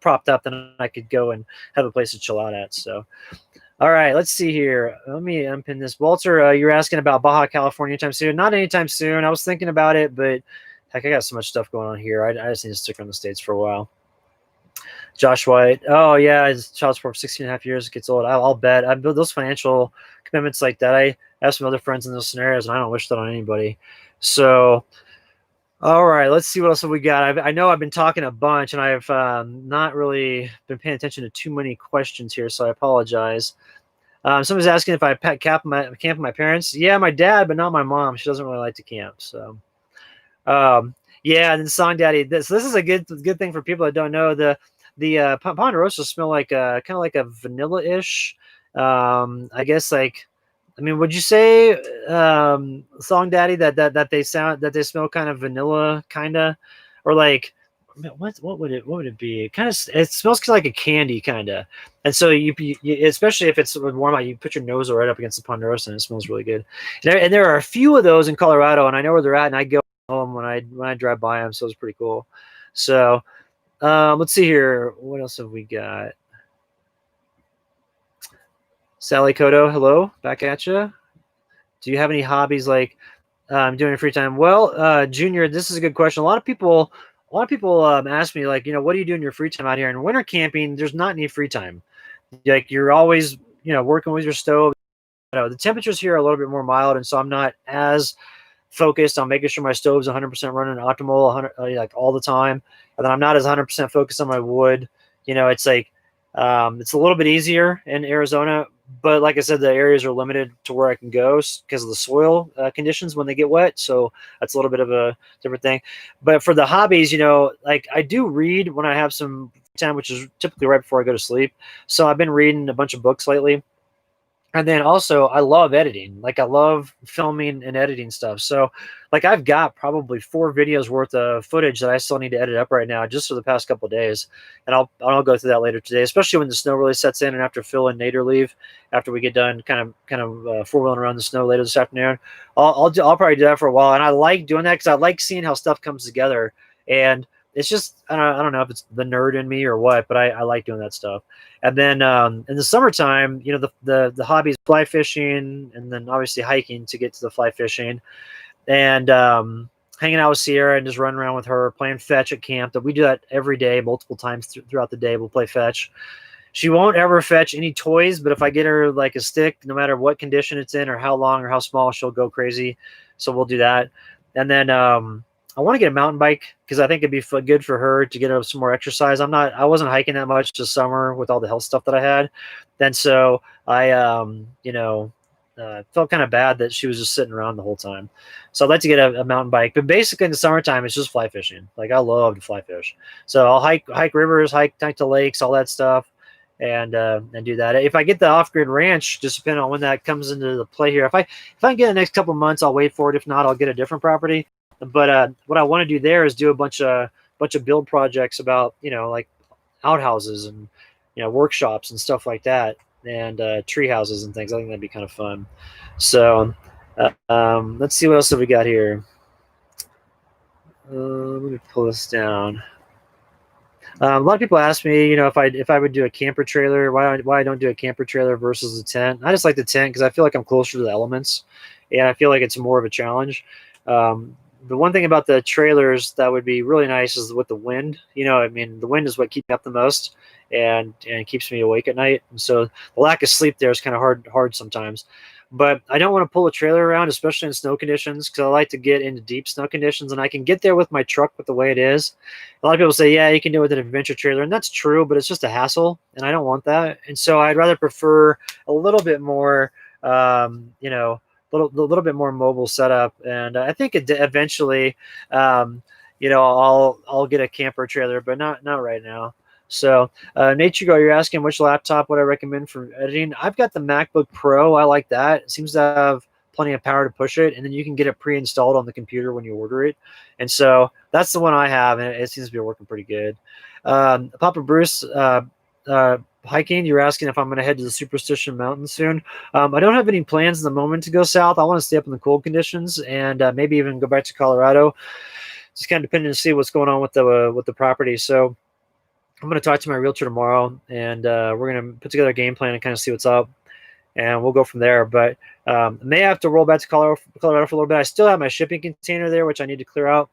propped up, then I could go and have a place to chill out at. So, all right, let's see here. Let me unpin this. Walter, you're asking about Baja California anytime soon. Not anytime soon. I was thinking about it, but heck, I got so much stuff going on here. I just need to stick around the States for a while. Josh White. Oh, yeah, his child support for 16 and a half years. It gets old. I'll bet. I build those financial commitments like that. I have some other friends in those scenarios, and I don't wish that on anybody. So, all right, let's see what else have we got. I know I've been talking a bunch, and I've not really been paying attention to too many questions here, so I apologize. Somebody's asking if I camp with my parents. Yeah, my dad, but not my mom. She doesn't really like to camp. So, yeah, and then Song Daddy. This is a good thing for people that don't know. The Ponderosa smell like kind of like a vanilla-ish. I guess would you say, Song Daddy, that they smell kind of vanilla, kinda, or like what would it be? It smells like a candy, kinda. And so you especially if it's warm out, you put your nose right up against the Ponderosa and it smells really good. And there are a few of those in Colorado, and I know where they're at, and I go home when I drive by them, so it's pretty cool. So. Let's see here. What else have we got? Sally Kodo, hello, back at you. Do you have any hobbies like doing in free time? Well, Junior, this is a good question. A lot of people ask me like, what do you do in your free time out here? In winter camping, there's not any free time. Like you're always, working with your stove. The temperatures here are a little bit more mild, and so I'm not as focused on making sure my stove's 100% running optimal, 100 like all the time, and then I'm not as 100% focused on my wood. It's like it's a little bit easier in Arizona, but like I said, the areas are limited to where I can go because of the soil conditions when they get wet. So that's a little bit of a different thing. But for the hobbies, like I do read when I have some time, which is typically right before I go to sleep. So I've been reading a bunch of books lately. And then also, I love editing. Like I love filming and editing stuff. So, like I've got probably 4 videos worth of footage that I still need to edit up right now, just for the past couple of days. And I'll go through that later today, especially when the snow really sets in and after Phil and Nader leave, after we get done kind of 4-wheeling around the snow later this afternoon. I'll probably do that for a while. And I like doing that because I like seeing how stuff comes together. And it's just I don't know if it's the nerd in me or what, but I like doing that stuff. And then in the summertime, the hobby is fly fishing, and then obviously hiking to get to the fly fishing, and hanging out with Sierra and just running around with her, playing fetch at camp. That we do that every day, multiple times throughout the day. We'll play fetch. She won't ever fetch any toys, but if I get her like a stick, no matter what condition it's in or how long or how small, she'll go crazy. So we'll do that. And then I want to get a mountain bike because I think it'd be good for her to get her some more exercise. I wasn't hiking that much this summer with all the health stuff that I had. Then so I, felt kind of bad that she was just sitting around the whole time. So I'd like to get a mountain bike, but basically in the summertime, it's just fly fishing. Like I love to fly fish. So I'll hike rivers, hike to lakes, all that stuff. And do that. If I get the off-grid ranch, just depending on when that comes into the play here. If I can get the next couple of months, I'll wait for it. If not, I'll get a different property. But what I want to do there is do a bunch of build projects about like outhouses and workshops and stuff like that, and tree houses and things. I think that'd be kind of fun. So let's see what else have we got here. Let me pull this down. A lot of people ask me, if I would do a camper trailer, why I don't do a camper trailer versus a tent. I just like the tent because I feel like I'm closer to the elements, and I feel like it's more of a challenge. The one thing about the trailers that would be really nice is with the wind. The wind is what keeps me up the most and keeps me awake at night. And so the lack of sleep there is kind of hard sometimes. But I don't want to pull a trailer around, especially in snow conditions, because I like to get into deep snow conditions, and I can get there with my truck with the way it is. A lot of people say, yeah, you can do it with an adventure trailer, and that's true, but it's just a hassle, and I don't want that. And so I'd rather prefer a little bit more, little bit more mobile setup. And I think eventually, I'll get a camper trailer, but not right now. So, Nature Go, you're asking which laptop would I recommend for editing? I've got the MacBook Pro. I like that. It seems to have plenty of power to push it, and then you can get it pre-installed on the computer when you order it. And so that's the one I have, and it seems to be working pretty good. Papa Bruce, hiking, you're asking if I'm going to head to the Superstition Mountains soon. I don't have any plans in the moment to go south. I want to stay up in the cold conditions and maybe even go back to Colorado. Just kind of depending to see what's going on with the property. So I'm going to talk to my realtor tomorrow, and we're going to put together a game plan and kind of see what's up, and we'll go from there. But may have to roll back to Colorado for a little bit. I still have my shipping container there, which I need to clear out.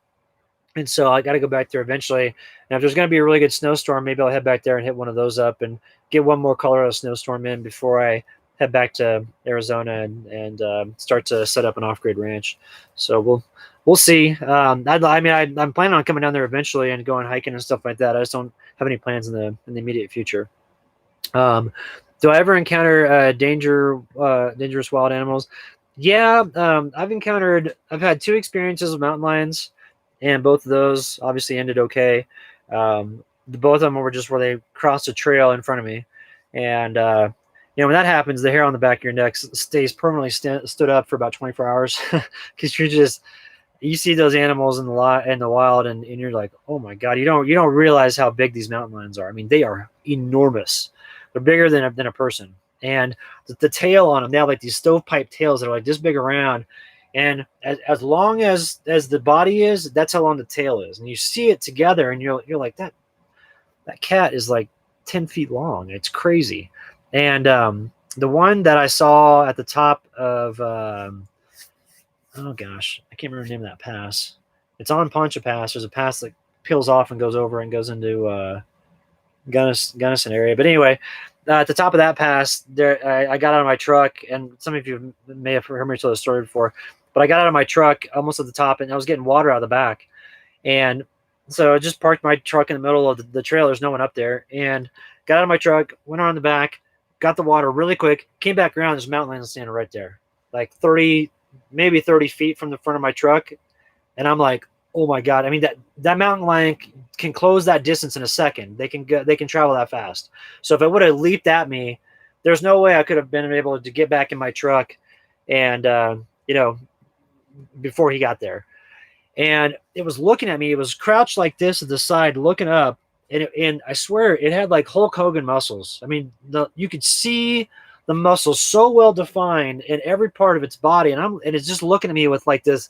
And so I got to go back there eventually. And if there's going to be a really good snowstorm, maybe I'll head back there and hit one of those up and get one more Colorado snowstorm in before I head back to Arizona and start to set up an off-grid ranch. So we'll see. I'm planning on coming down there eventually and going hiking and stuff like that. I just don't have any plans in the immediate future. Do I ever encounter dangerous wild animals? Yeah, I've had 2 experiences with mountain lions, and both of those obviously ended okay. Both of them were just where they crossed a trail in front of me, and when that happens, the hair on the back of your neck stays permanently stood up for about 24 hours because you see those animals in the wild, and you're like, oh my god, you don't realize how big these mountain lions are. I mean, they are enormous. They're bigger than a person, and the tail on them, they have like these stovepipe tails that are like this big around. And as long as the body is, that's how long the tail is. And you see it together, and you're like that. that cat is like 10 feet long. It's crazy. And the one that I saw at the top of, oh gosh, I can't remember the name of that pass. It's on Poncha Pass. There's a pass that peels off and goes over and goes into Gunnison area. But anyway, at the top of that pass, there I got out of my truck, and some of you may have heard me tell the story before, but I got out of my truck almost at the top, and I was getting water out of the back. And so I just parked my truck in the middle of the trail. There's no one up there. And got out of my truck, went around the back, got the water really quick, came back around. There's a mountain lion standing right there, like 30, maybe 30 feet from the front of my truck. And I'm like, oh my God. I mean, that mountain lion can close that distance in a second. They can travel that fast. So if it would have leaped at me, there's no way I could have been able to get back in my truck and, before he got there. And it was looking at me. It was crouched like this at the side, looking up. And I swear it had like Hulk Hogan muscles. I mean, you could see the muscles so well defined in every part of its body. And it's just looking at me with like this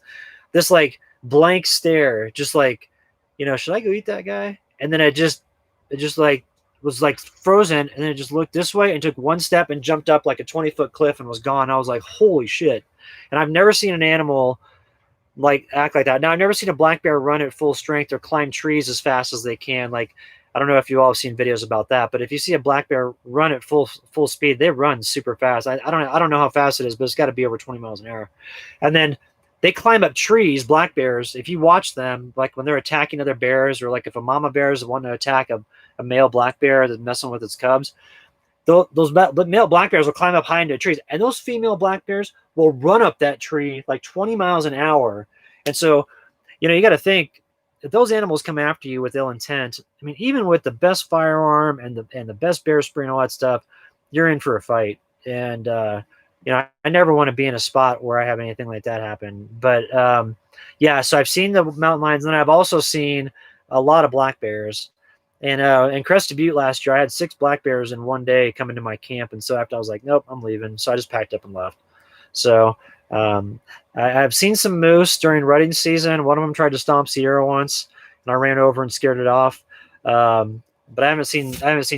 like blank stare, just like, should I go eat that guy? And then it just like was like frozen. And then it just looked this way and took one step and jumped up like a 20-foot cliff and was gone. I was like, holy shit. And I've never seen an animal like act like that. Now, I've never seen a black bear run at full strength or climb trees as fast as they can. Like, I don't know if you all have seen videos about that, but if you see a black bear run at full speed, they run super fast. I don't know how fast it is, but it's got to be over 20 miles an hour. And then they climb up trees. Black bears, if you watch them, like when they're attacking other bears, or like if a mama bear is wanting to attack a male black bear that's messing with its cubs, those male black bears will climb up high into trees, and those female black bears will run up that tree like 20 miles an hour. And so, you got to think, if those animals come after you with ill intent, I mean, even with the best firearm and the best bear spray and all that stuff, you're in for a fight. And I never want to be in a spot where I have anything like that happen. But yeah, so I've seen the mountain lions, and I've also seen a lot of black bears. And in Crested Butte last year, I had 6 black bears in one day come into my camp. And so after I was like, nope, I'm leaving. So I just packed up and left. So I've seen some moose during rutting season. One of them tried to stomp Sierra once, and I ran over and scared it off. But I haven't seen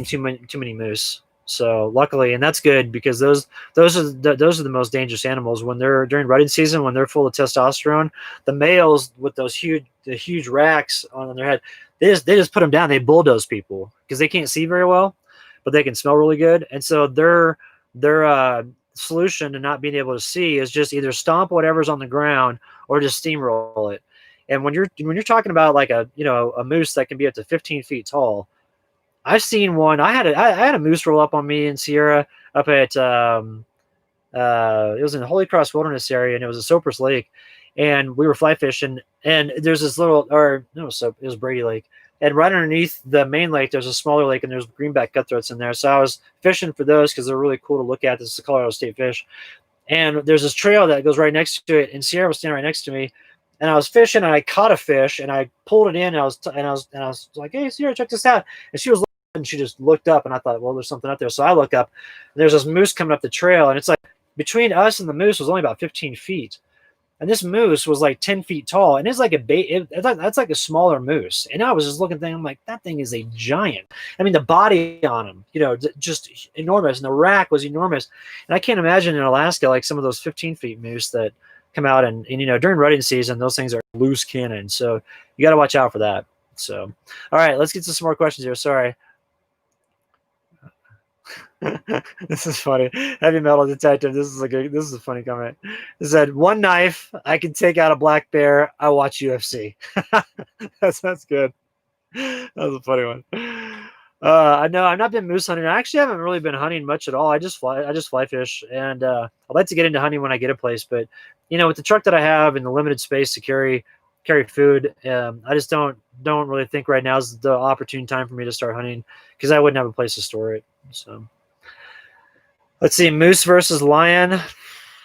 too many moose. So luckily, and that's good, because those are the most dangerous animals when they're during rutting season, when they're full of testosterone. The males with those huge racks on their head, they just put them down. They bulldoze people because they can't see very well, but they can smell really good. And so their solution to not being able to see is just either stomp whatever's on the ground or just steamroll it. And when you're talking about like a moose that can be up to 15 feet tall, I've seen one. I had a moose roll up on me in Sierra up at it was in the Holy Cross Wilderness area, and it was a Soapers Lake, and we were fly fishing, and there's this little, or no, it was Brady Lake, and right underneath the main lake there's a smaller lake, and there's greenback cutthroats in there. So I was fishing for those because they're really cool to look at. This is a Colorado State fish, and there's this trail that goes right next to it, and Sierra was standing right next to me, and I was fishing, and I caught a fish, and I pulled it in, and I was like, hey Sierra, check this out, and she was. And she just looked up, and I thought, well, there's something up there. So I look up, and there's this moose coming up the trail, and it's like between us and the moose was only about 15 feet. And this moose was like 10 feet tall, and it's like that's like a smaller moose. And I was just looking at I'm like, that thing is a giant. I mean, the body on him, just enormous. And the rack was enormous. And I can't imagine in Alaska, like some of those 15 feet moose that come out and during rutting season, those things are loose cannon. So you got to watch out for that. So, all right, let's get to some more questions here. Sorry. This is funny. Heavy metal detective. This is a funny comment. It said, one knife, I can take out a black bear. I watch UFC. That's good. That was a funny one. I know I've not been moose hunting. I actually haven't really been hunting much at all. I just fly fish, and I'd like to get into hunting when I get a place. But with the truck that I have and the limited space to carry food, I just don't really think right now is the opportune time for me to start hunting, because I wouldn't have a place to store it. So let's see, moose versus lion. I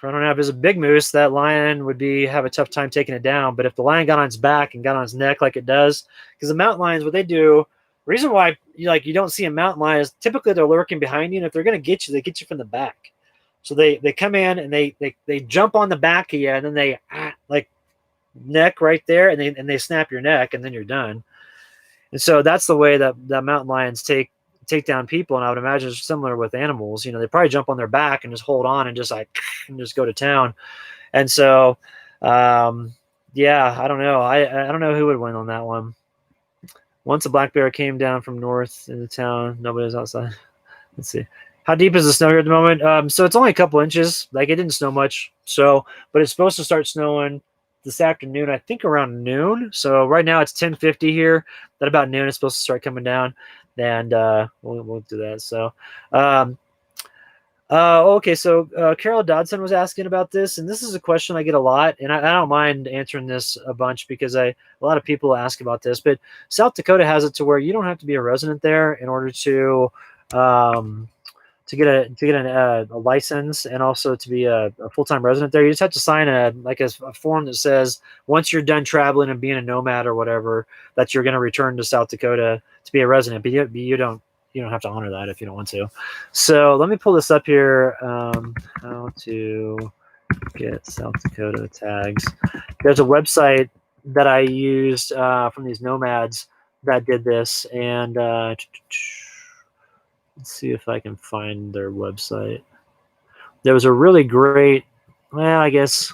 don't know if it's a big moose, that lion would have a tough time taking it down. But if the lion got on its back and got on its neck like it does, because the mountain lions, what they do, the reason why you don't see a mountain lion is typically they're lurking behind you, and if they're going to get you, they get you from the back. So they come in and they jump on the back of you, and then they like neck right there, and they snap your neck, and then you're done. And so that's the way that mountain lions take down people. And I would imagine it's similar with animals. You know, they probably jump on their back and just hold on and just like and just go to town. And so, yeah, I don't know. I don't know who would win on that one. Once a black bear came down from north in the town, nobody was outside. Let's see. How deep is the snow here at the moment? So it's only a couple inches. Like, it didn't snow much. So, but it's supposed to start snowing this afternoon, I think around noon. So right now it's 10:50 here. At about noon, it's supposed to start coming down. And we'll do that. So, okay. So Carol Dodson was asking about this, and this is a question I get a lot, and I don't mind answering this a bunch because a lot of people ask about this. But South Dakota has it to where you don't have to be a resident there in order to get a license and also to be a full-time resident there. You just have to sign a form that says once you're done traveling and being a nomad or whatever, that you're going to return to South Dakota to be a resident. But you don't have to honor that if you don't want to. So let me pull this up here. How to get South Dakota tags. There's a website that I used from these nomads that did this, and let's see if I can find their website. There was a really great, well, I guess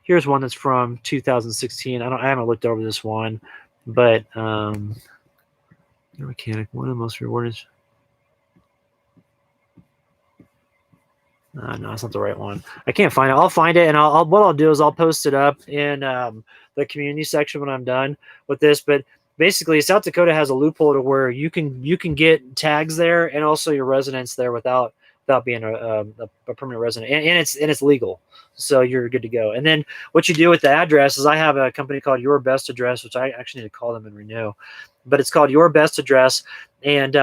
here's one that's from 2016. I haven't looked over this one, but mechanic, one of the most rewarding. No, it's not the right one. I can't find it. I'll find it, and what I'll do is I'll post it up in the community section when I'm done with this. But basically, South Dakota has a loophole to where you can get tags there and also your residence there without being a permanent resident, and it's legal, so you're good to go. And then what you do with the address is I have a company called Your Best Address, which I actually need to call them and renew, but it's called Your Best Address, and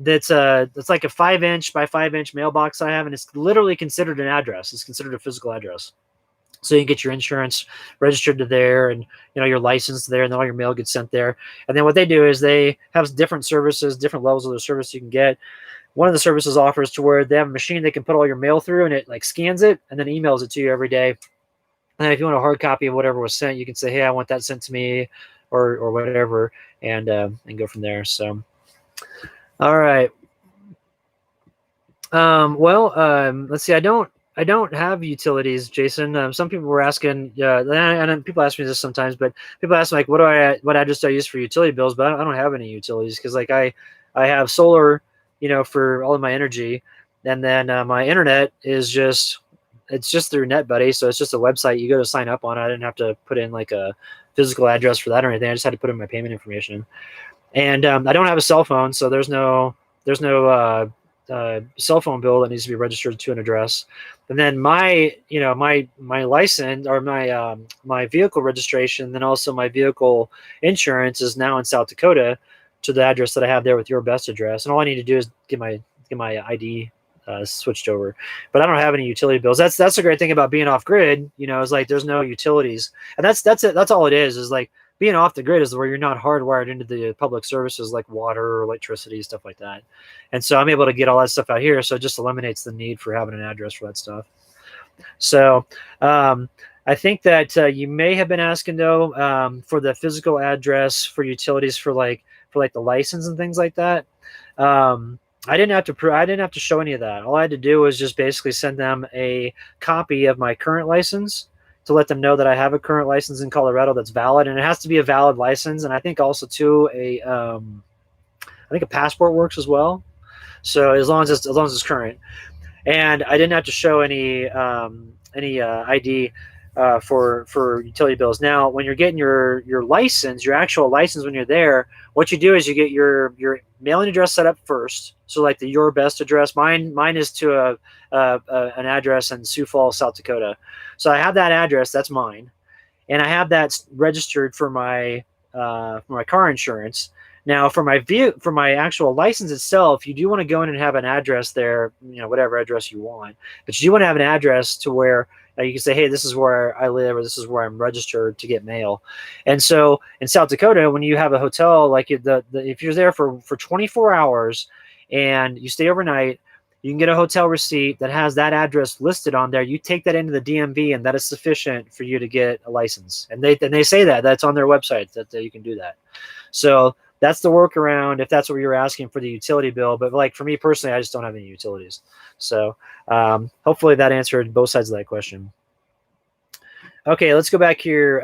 it's like a 5-inch by 5-inch mailbox I have, and it's literally considered an address. It's considered a physical address. So you can get your insurance registered to there, and your license there, and then all your mail gets sent there. And then what they do is they have different services, different levels of the service you can get. One of the services offers to where they have a machine they can put all your mail through, and it like scans it and then emails it to you every day. And if you want a hard copy of whatever was sent, you can say, "Hey, I want that sent to me," or whatever, and go from there. So, all right. Let's see. I don't have utilities, Jason. Some people were asking, and people ask me this sometimes, but people ask me, like, what address do I use for utility bills? But I don't have any utilities because like I have solar, for all of my energy, and then my internet is just through NetBuddy, so it's just a website you go to sign up on. I didn't have to put in like a physical address for that or anything. I just had to put in my payment information, and I don't have a cell phone, so there's no cell phone bill that needs to be registered to an address. And then my license or my vehicle registration, then also my vehicle insurance is now in South Dakota to the address that I have there with Your Best Address. And all I need to do is get my ID switched over. But I don't have any utility bills. That's the great thing about being off grid, is like there's no utilities. And that's it. That's all it is like being off the grid is where you're not hardwired into the public services like water or electricity, stuff like that. And so I'm able to get all that stuff out here. So it just eliminates the need for having an address for that stuff. So I think that you may have been asking though for the physical address for utilities for the license and things like that. I didn't have to show any of that. All I had to do was just basically send them a copy of my current license to let them know that I have a current license in Colorado that's valid, and it has to be a valid license. And I think also too I think a passport works as well. So as long as it's current, and I didn't have to show any ID for utility bills. Now, when you're getting your license, your actual license, when you're there, what you do is you get your mailing address set up first. So like the Your Best Address, mine is to an address in Sioux Falls, South Dakota. So I have that address, that's mine, and I have that registered for my car insurance. Now, for my actual license itself, you do want to go in and have an address there, whatever address you want, but you do want to have an address to where you can say, hey, this is where I live, or this is where I'm registered to get mail. And so in South Dakota, when you have a hotel, like if you're there for 24 hours and you stay overnight, you can get a hotel receipt that has that address listed on there. You take that into the DMV, and that is sufficient for you to get a license. And they say that's on their website that you can do that. So that's the workaround if that's what you're asking for the utility bill. But like for me personally, I just don't have any utilities. So hopefully that answered both sides of that question. Okay, let's go back here.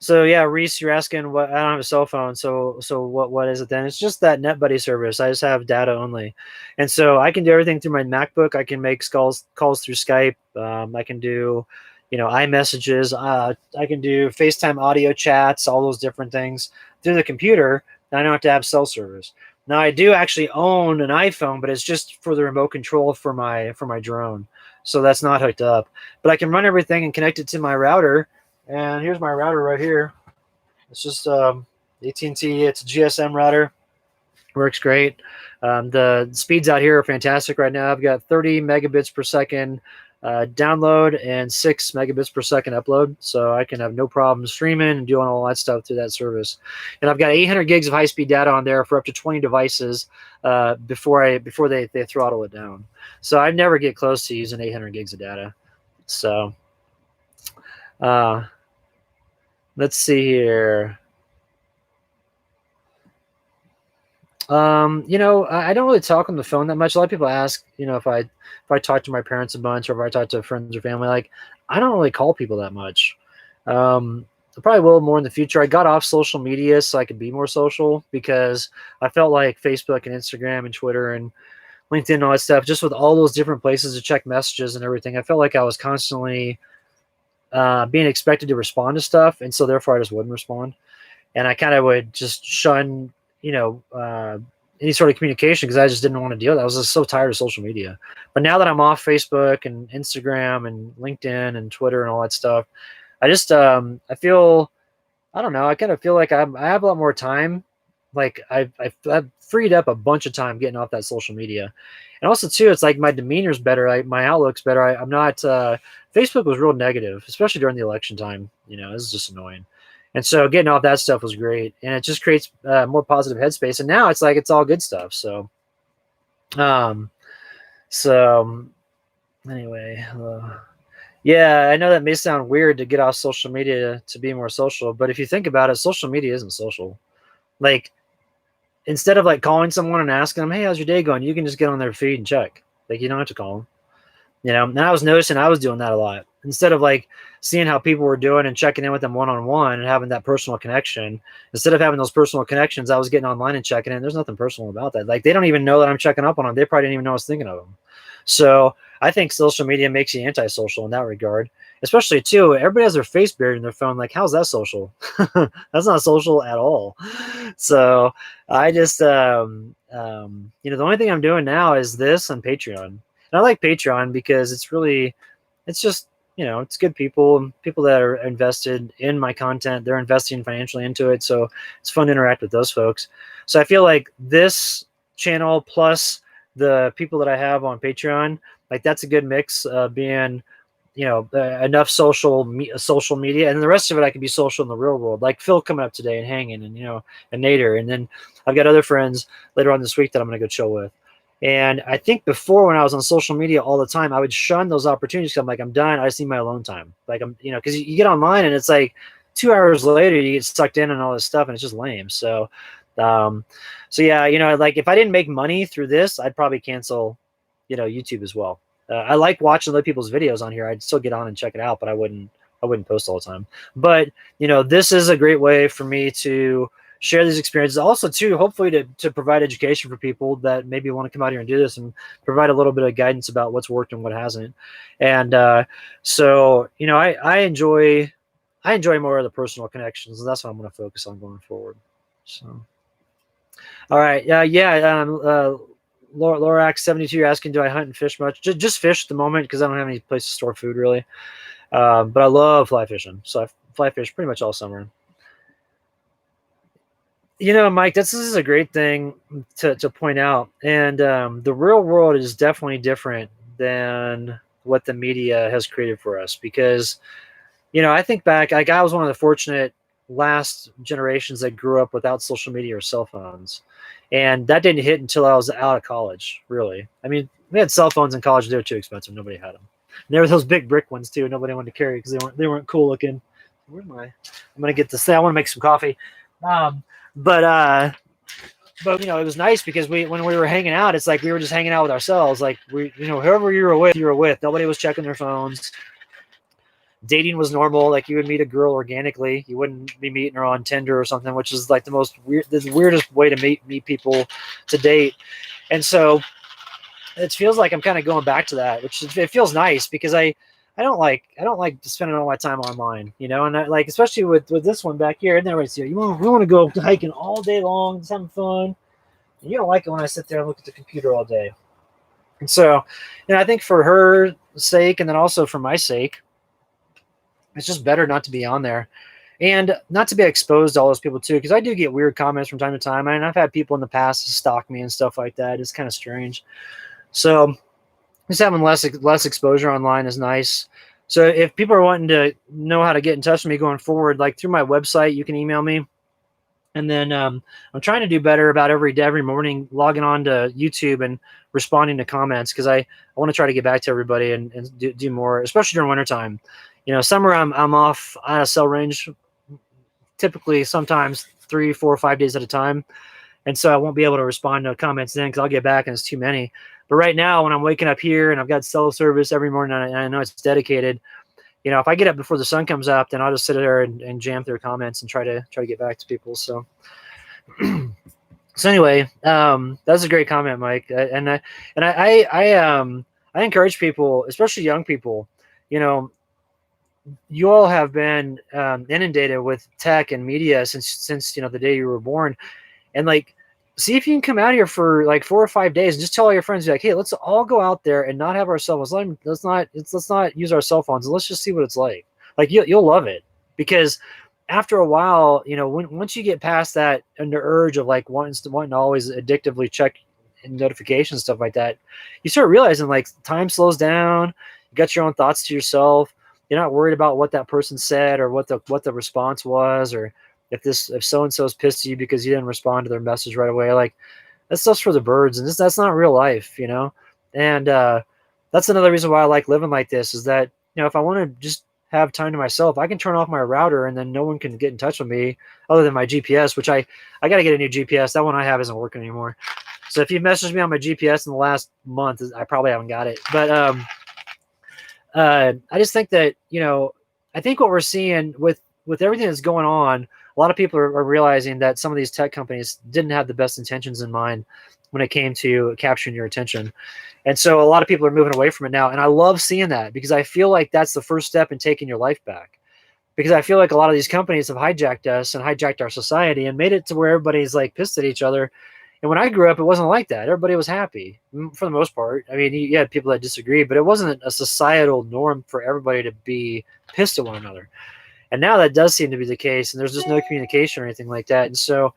So yeah, Reese, you're asking what, I don't have a cell phone. So what is it then? It's just that NetBuddy service. I just have data only. And so I can do everything through my MacBook. I can make calls through Skype. I can do, iMessages. I can do FaceTime audio chats, all those different things through the computer. I don't have to have cell service. Now I do actually own an iPhone, but it's just for the remote control for my drone. So that's not hooked up. But I can run everything and connect it to my router. And here's my router right here. It's just AT&T. It's a GSM router. Works great. The speeds out here are fantastic right now. I've got 30 megabits per second download and 6 megabits per second upload. So I can have no problem streaming and doing all that stuff through that service. And I've got 800 gigs of high-speed data on there for up to 20 devices before they throttle it down. So I never get close to using 800 gigs of data. So let's see here. I don't really talk on the phone that much. A lot of people ask, if I talk to my parents a bunch or if I talk to friends or family, like I don't really call people that much. I probably will more in the future. I got off social media so I could be more social because I felt like Facebook and Instagram and Twitter and LinkedIn and all that stuff, just with all those different places to check messages and everything, I felt like I was constantly being expected to respond to stuff. And so therefore I just wouldn't respond. And I kind of would just shun, any sort of communication because I just didn't want to deal with it. I was just so tired of social media. But now that I'm off Facebook and Instagram and LinkedIn and Twitter and all that stuff, I just, I feel, I don't know, I kind of feel like I have a lot more time. Like I've freed up a bunch of time getting off that social media. And also too, it's like my demeanor's better. Like my outlook's better. I'm not, Facebook was real negative, especially during the election time. It was just annoying. And so getting off that stuff was great. And it just creates more positive headspace. And now it's like, it's all good stuff. So, anyway, yeah, I know that may sound weird to get off social media to be more social, but if you think about it, social media isn't social. Like, instead of like calling someone and asking them, hey, how's your day going? You can just get on their feed and check. Like, you don't have to call them. And I was noticing I was doing that a lot. Instead of like seeing how people were doing and checking in with them one-on-one and having that personal connection, instead of having those personal connections, I was getting online and checking in. There's nothing personal about that. Like, they don't even know that I'm checking up on them. They probably didn't even know I was thinking of them. So I think social media makes you antisocial in that regard, especially too. Everybody has their face buried in their phone. Like, how's that social? That's not social at all. So I just, the only thing I'm doing now is this on Patreon. And I like Patreon because it's just, it's good people that are invested in my content. They're investing financially into it. So it's fun to interact with those folks. So I feel like this channel plus the people that I have on Patreon, like that's a good mix of being, enough social media, and the rest of it I can be social in the real world. Like Phil coming up today and hanging, and and Nader, and then I've got other friends later on this week that I'm going to go chill with. And I think before, when I was on social media all the time, I would shun those opportunities. I'm like, I'm done. I just need my alone time. Like, I'm, because you get online and it's like 2 hours later you get sucked in and all this stuff, and it's just lame. So, yeah, like if I didn't make money through this, I'd probably cancel, YouTube as well. I like watching other people's videos on here. I'd still get on and check it out, but I wouldn't post all the time. But this is a great way for me to share these experiences. Also, too, hopefully to provide education for people that maybe want to come out here and do this, and provide a little bit of guidance about what's worked and what hasn't. And so, I enjoy more of the personal connections, and that's what I'm going to focus on going forward. So, all right, Lorax 72, you're asking, do I hunt and fish much? Just fish at the moment because I don't have any place to store food really. But I love fly fishing, so I fly fish pretty much all summer. Mike, this is a great thing to point out. And the real world is definitely different than what the media has created for us. Because, I think back, like I was one of the fortunate last generations that grew up without social media or cell phones. And that didn't hit until I was out of college, really. I mean, we had cell phones in college. They were too expensive. Nobody had them. And there were those big brick ones, too. Nobody wanted to carry because they weren't cool looking. Where am I? I'm going to get this thing. I want to make some coffee. But it was nice because when we were hanging out, it's like we were just hanging out with ourselves. Like whoever you were with, nobody was checking their phones. Dating was normal. Like you would meet a girl organically. You wouldn't be meeting her on Tinder or something, which is like the weirdest way to meet people to date. And so it feels like I'm kind of going back to that, which it feels nice because I don't like spending all my time online, and especially with this one back here, and everybody's here. We want to go hiking all day long, just having fun. And you don't like it when I sit there and look at the computer all day. And so, I think for her sake, and then also for my sake, it's just better not to be on there and not to be exposed to all those people too, because I do get weird comments from time to time. And I've had people in the past stalk me and stuff like that. It's kind of strange. So just having less exposure online is nice. So if people are wanting to know how to get in touch with me going forward, like through my website, you can email me. And then I'm trying to do better about every morning logging on to YouTube and responding to comments, because I want to try to get back to everybody and do more, especially during wintertime. Summer I'm off on a cell range, typically sometimes 3, 4, 5 days at a time. And so I won't be able to respond to comments then because I'll get back and it's too many. But right now, when I'm waking up here and I've got cell service every morning and I know it's dedicated, if I get up before the sun comes up, then I'll just sit there and jam through comments and try to get back to people. So, so anyway, that's a great comment, Mike. I encourage people, especially young people. You all have been inundated with tech and media since the day you were born, and see if you can come out here for like 4 or 5 days and just tell all your friends, like, hey, let's all go out there and not have our cell phones. Let's not use our cell phones. Let's just see what it's like. Like you'll love it, because after a while, once you get past that and the urge of like wanting to always addictively check notifications, stuff like that, you start realizing like time slows down. You got your own thoughts to yourself. You're not worried about what that person said or what the response was, or if so-and-so is pissed at you because you didn't respond to their message right away. Like that stuff's for the birds, and that's not real life, And that's another reason why I like living like this, is that, if I want to just have time to myself, I can turn off my router and then no one can get in touch with me other than my GPS, which I got to get a new GPS. That one I have isn't working anymore. So if you messaged me on my GPS in the last month, I probably haven't got it. But I just think that, I think what we're seeing with everything that's going on, a lot of people are realizing that some of these tech companies didn't have the best intentions in mind when it came to capturing your attention. And so a lot of people are moving away from it now. And I love seeing that, because I feel like that's the first step in taking your life back. Because I feel like a lot of these companies have hijacked us and hijacked our society and made it to where everybody's like pissed at each other. And when I grew up, it wasn't like that. Everybody was happy for the most part. I mean, you had people that disagreed, but it wasn't a societal norm for everybody to be pissed at one another. And now that does seem to be the case, and there's just no communication or anything like that. And so,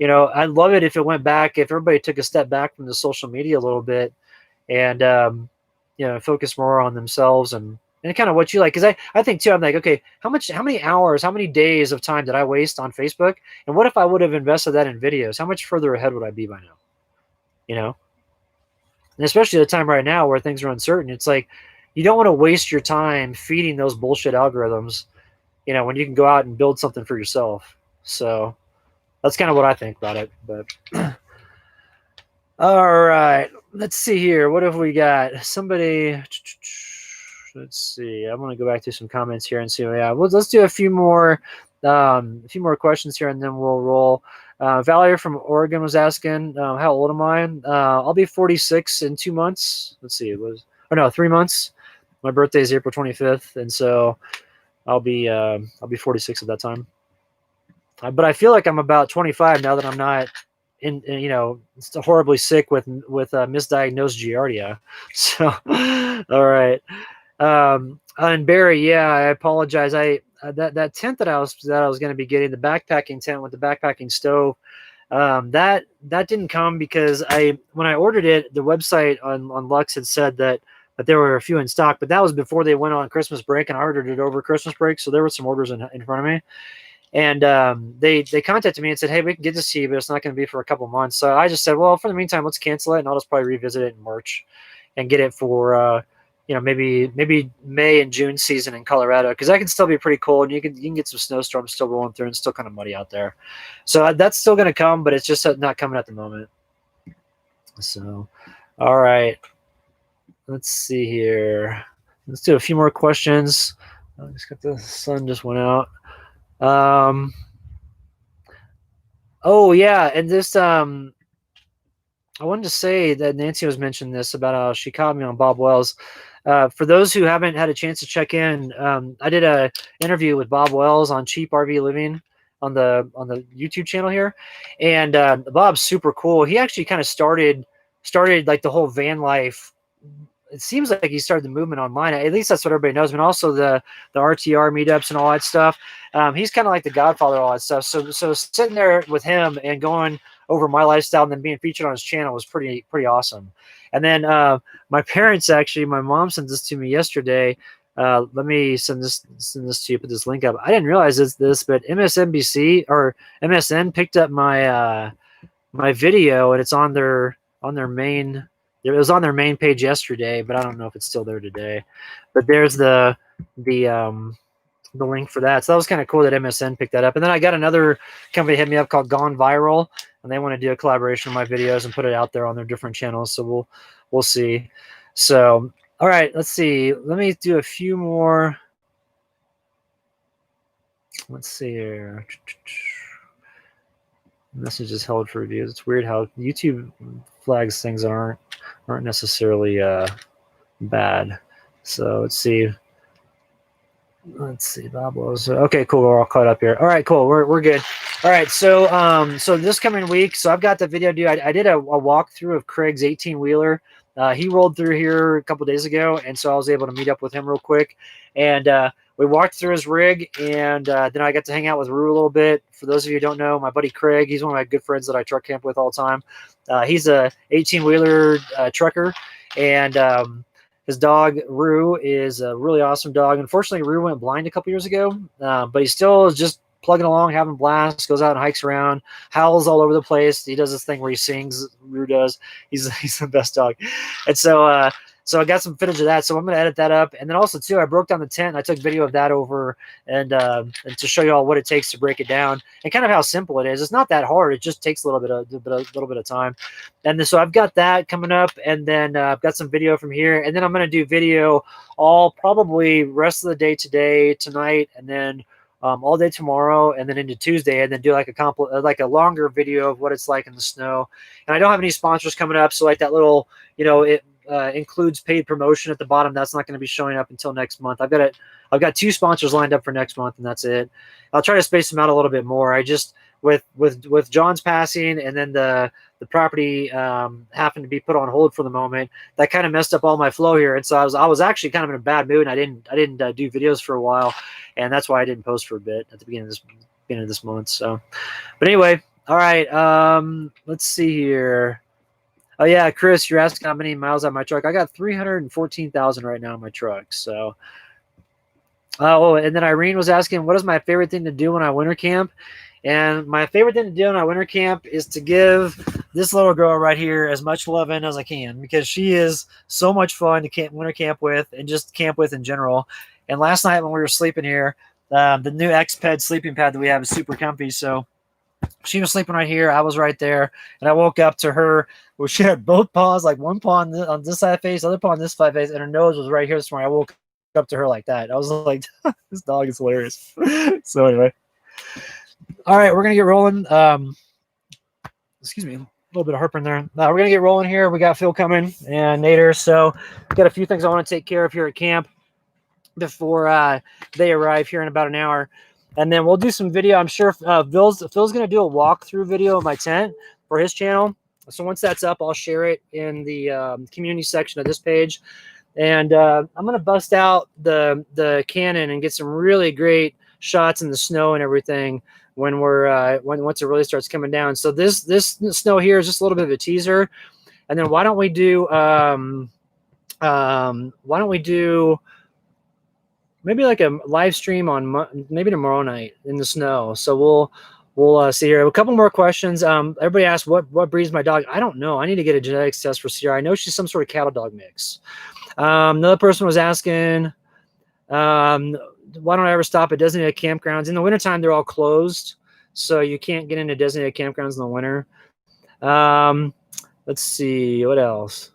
I'd love it if it went back, if everybody took a step back from the social media a little bit and, focus more on themselves and kind of what you like. Because I think too, I'm like, okay, how many hours, how many days of time did I waste on Facebook? And what if I would have invested that in videos? How much further ahead would I be by now? And especially at a time right now where things are uncertain, it's like, you don't want to waste your time feeding those bullshit algorithms, when you can go out and build something for yourself. So that's kind of what I think about it. But all right, let's see here. What have we got? Somebody, let's see. I'm going to go back to some comments here and see. Yeah, let's do a few more questions here, and then we'll roll. Valerie from Oregon was asking, how old am I? I'll be 46 in 2 months. Let's see. 3 months. My birthday is April 25th, and so I'll be 46 at that time. But I feel like I'm about 25 now that I'm not horribly sick with misdiagnosed giardia. So, all right. And Barry, yeah, I apologize. That tent that I was going to be getting, the backpacking tent with the backpacking stove, that didn't come because when I ordered it, the website on Lux had said that there were a few in stock, but that was before they went on Christmas break, and I ordered it over Christmas break. So there were some orders in front of me, and they contacted me and said, hey, we can get this to you, but it's not going to be for a couple months. So I just said, well, for the meantime, let's cancel it, and I'll just probably revisit it in March and get it for maybe May and June season in Colorado, because that can still be pretty cold, and you can get some snowstorms still rolling through, and it's still kind of muddy out there. So that's still going to come, but it's just not coming at the moment. So, all right, let's see here. Let's do a few more questions. I just got the sun just went out. Oh yeah, and this I wanted to say that Nancy was mentioning this about how she caught me on Bob Wells. For those who haven't had a chance to check in, I did a interview with Bob Wells on Cheap RV Living on the YouTube channel here, and Bob's super cool. He actually kind of started like the whole van life. It seems like he started the movement online. At least that's what everybody knows. But also the RTR meetups and all that stuff. He's kind of like the godfather of all that stuff. So sitting there with him and going over my lifestyle and then being featured on his channel was pretty awesome. And then my parents, actually, my mom sent this to me yesterday. Let me send this to you. Put this link up. I didn't realize this, but MSNBC or MSN picked up my my video, and it's on their main. It was on their main page yesterday, but I don't know if it's still there today. But there's the link for that. So that was kind of cool that MSN picked that up. And then I got another company hit me up called Gone Viral, and they want to do a collaboration with my videos and put it out there on their different channels. So we'll see. So all right, let's see. Let me do a few more. Let's see here. Messages held for reviews. It's weird how YouTube flags things aren't necessarily bad. So let's see. Bob was okay. Cool. We're all caught up here. All right. Cool. We're good. All right. So so this coming week, so I've got the video due. I did a walkthrough of Craig's 18-wheeler. He rolled through here a couple days ago, and so I was able to meet up with him real quick, and we walked through his rig, and then I got to hang out with Rue a little bit. For those of you who don't know, my buddy Craig, he's one of my good friends that I truck camp with all the time. He's a 18-wheeler trucker, and his dog Rue is a really awesome dog. Unfortunately, Rue went blind a couple years ago, but he still is just plugging along, having blasts, goes out and hikes around, howls all over the place. He does this thing where he sings. Rue does. He's the best dog. And so so I got some footage of that. So I'm going to edit that up. And then also too, I broke down the tent. And I took video of that over and to show you all what it takes to break it down and kind of how simple it is. It's not that hard. It just takes a little bit of time. And then, so I've got that coming up, and then I've got some video from here, and then I'm going to do video all probably rest of the day today, tonight, and then all day tomorrow, and then into Tuesday, and then do like a longer video of what it's like in the snow. And I don't have any sponsors coming up, so like that little, it includes paid promotion at the bottom. That's not going to be showing up until next month. I've got 2 sponsors lined up for next month, and that's it. I'll try to space them out a little bit more. I just with John's passing, and then the property happened to be put on hold for the moment. That kind of messed up all my flow here, and so I was actually kind of in a bad mood. And I didn't do videos for a while, and that's why I didn't post for a bit at the beginning of this month. So, but anyway, all right. Let's see here. Oh yeah, Chris, you're asking how many miles on my truck. I got 314,000 right now in my truck. So, oh, and then Irene was asking, what is my favorite thing to do when I winter camp? And my favorite thing to do when I winter camp is to give this little girl right here as much loving as I can, because she is so much fun to winter camp with and just camp with in general. And last night when we were sleeping here, the new X-Ped sleeping pad that we have is super comfy. So she was sleeping right here. I was right there. And I woke up to her where she had both paws, like one paw on this side of the face, other paw on this side of the face, and her nose was right here this morning. I woke up to her like that. I was like, this dog is hilarious. So anyway. All right, we're going to get rolling. Excuse me, a little bit of heartburn there. We're going to get rolling here. We got Phil coming and Nader. So got a few things I want to take care of here at camp before they arrive here in about an hour. And then we'll do some video. I'm sure Phil's going to do a walkthrough video of my tent for his channel. So once that's up, I'll share it in the community section of this page. And I'm going to bust out the Canon and get some really great shots in the snow and everything when once it really starts coming down. So this snow here is just a little bit of a teaser. And then why don't we do maybe like a live stream on maybe tomorrow night in the snow. So we'll see here. A couple more questions. Everybody asked what breeds my dog. I don't know. I need to get a genetics test for Sierra. I know she's some sort of cattle dog mix. Another person was asking, why don't I ever stop at designated campgrounds? In the wintertime, they're all closed, so you can't get into designated campgrounds in the winter. Let's see, what else?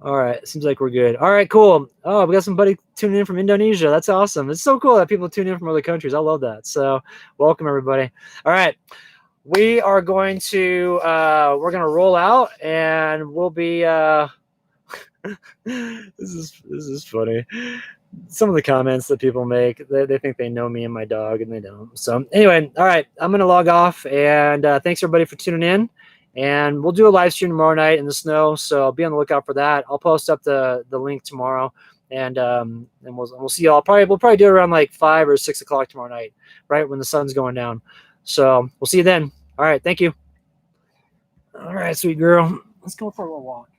All right, seems like we're good. All right, cool. Oh, we got somebody tuning in from Indonesia. That's awesome. It's so cool that people tune in from other countries. I love that. So welcome, everybody. All right, we are going to we're going to roll out, and we'll be this is funny. Some of the comments that people make, they think they know me and my dog, and they don't. So anyway, all right, I'm going to log off, and thanks everybody for tuning in. And we'll do a live stream tomorrow night in the snow, so be on the lookout for that. I'll post up the link tomorrow, and we'll see y'all. We'll probably do it around like 5 or 6 o'clock tomorrow night, right when the sun's going down. So we'll see you then. All right, thank you. All right, sweet girl, let's go for a little walk.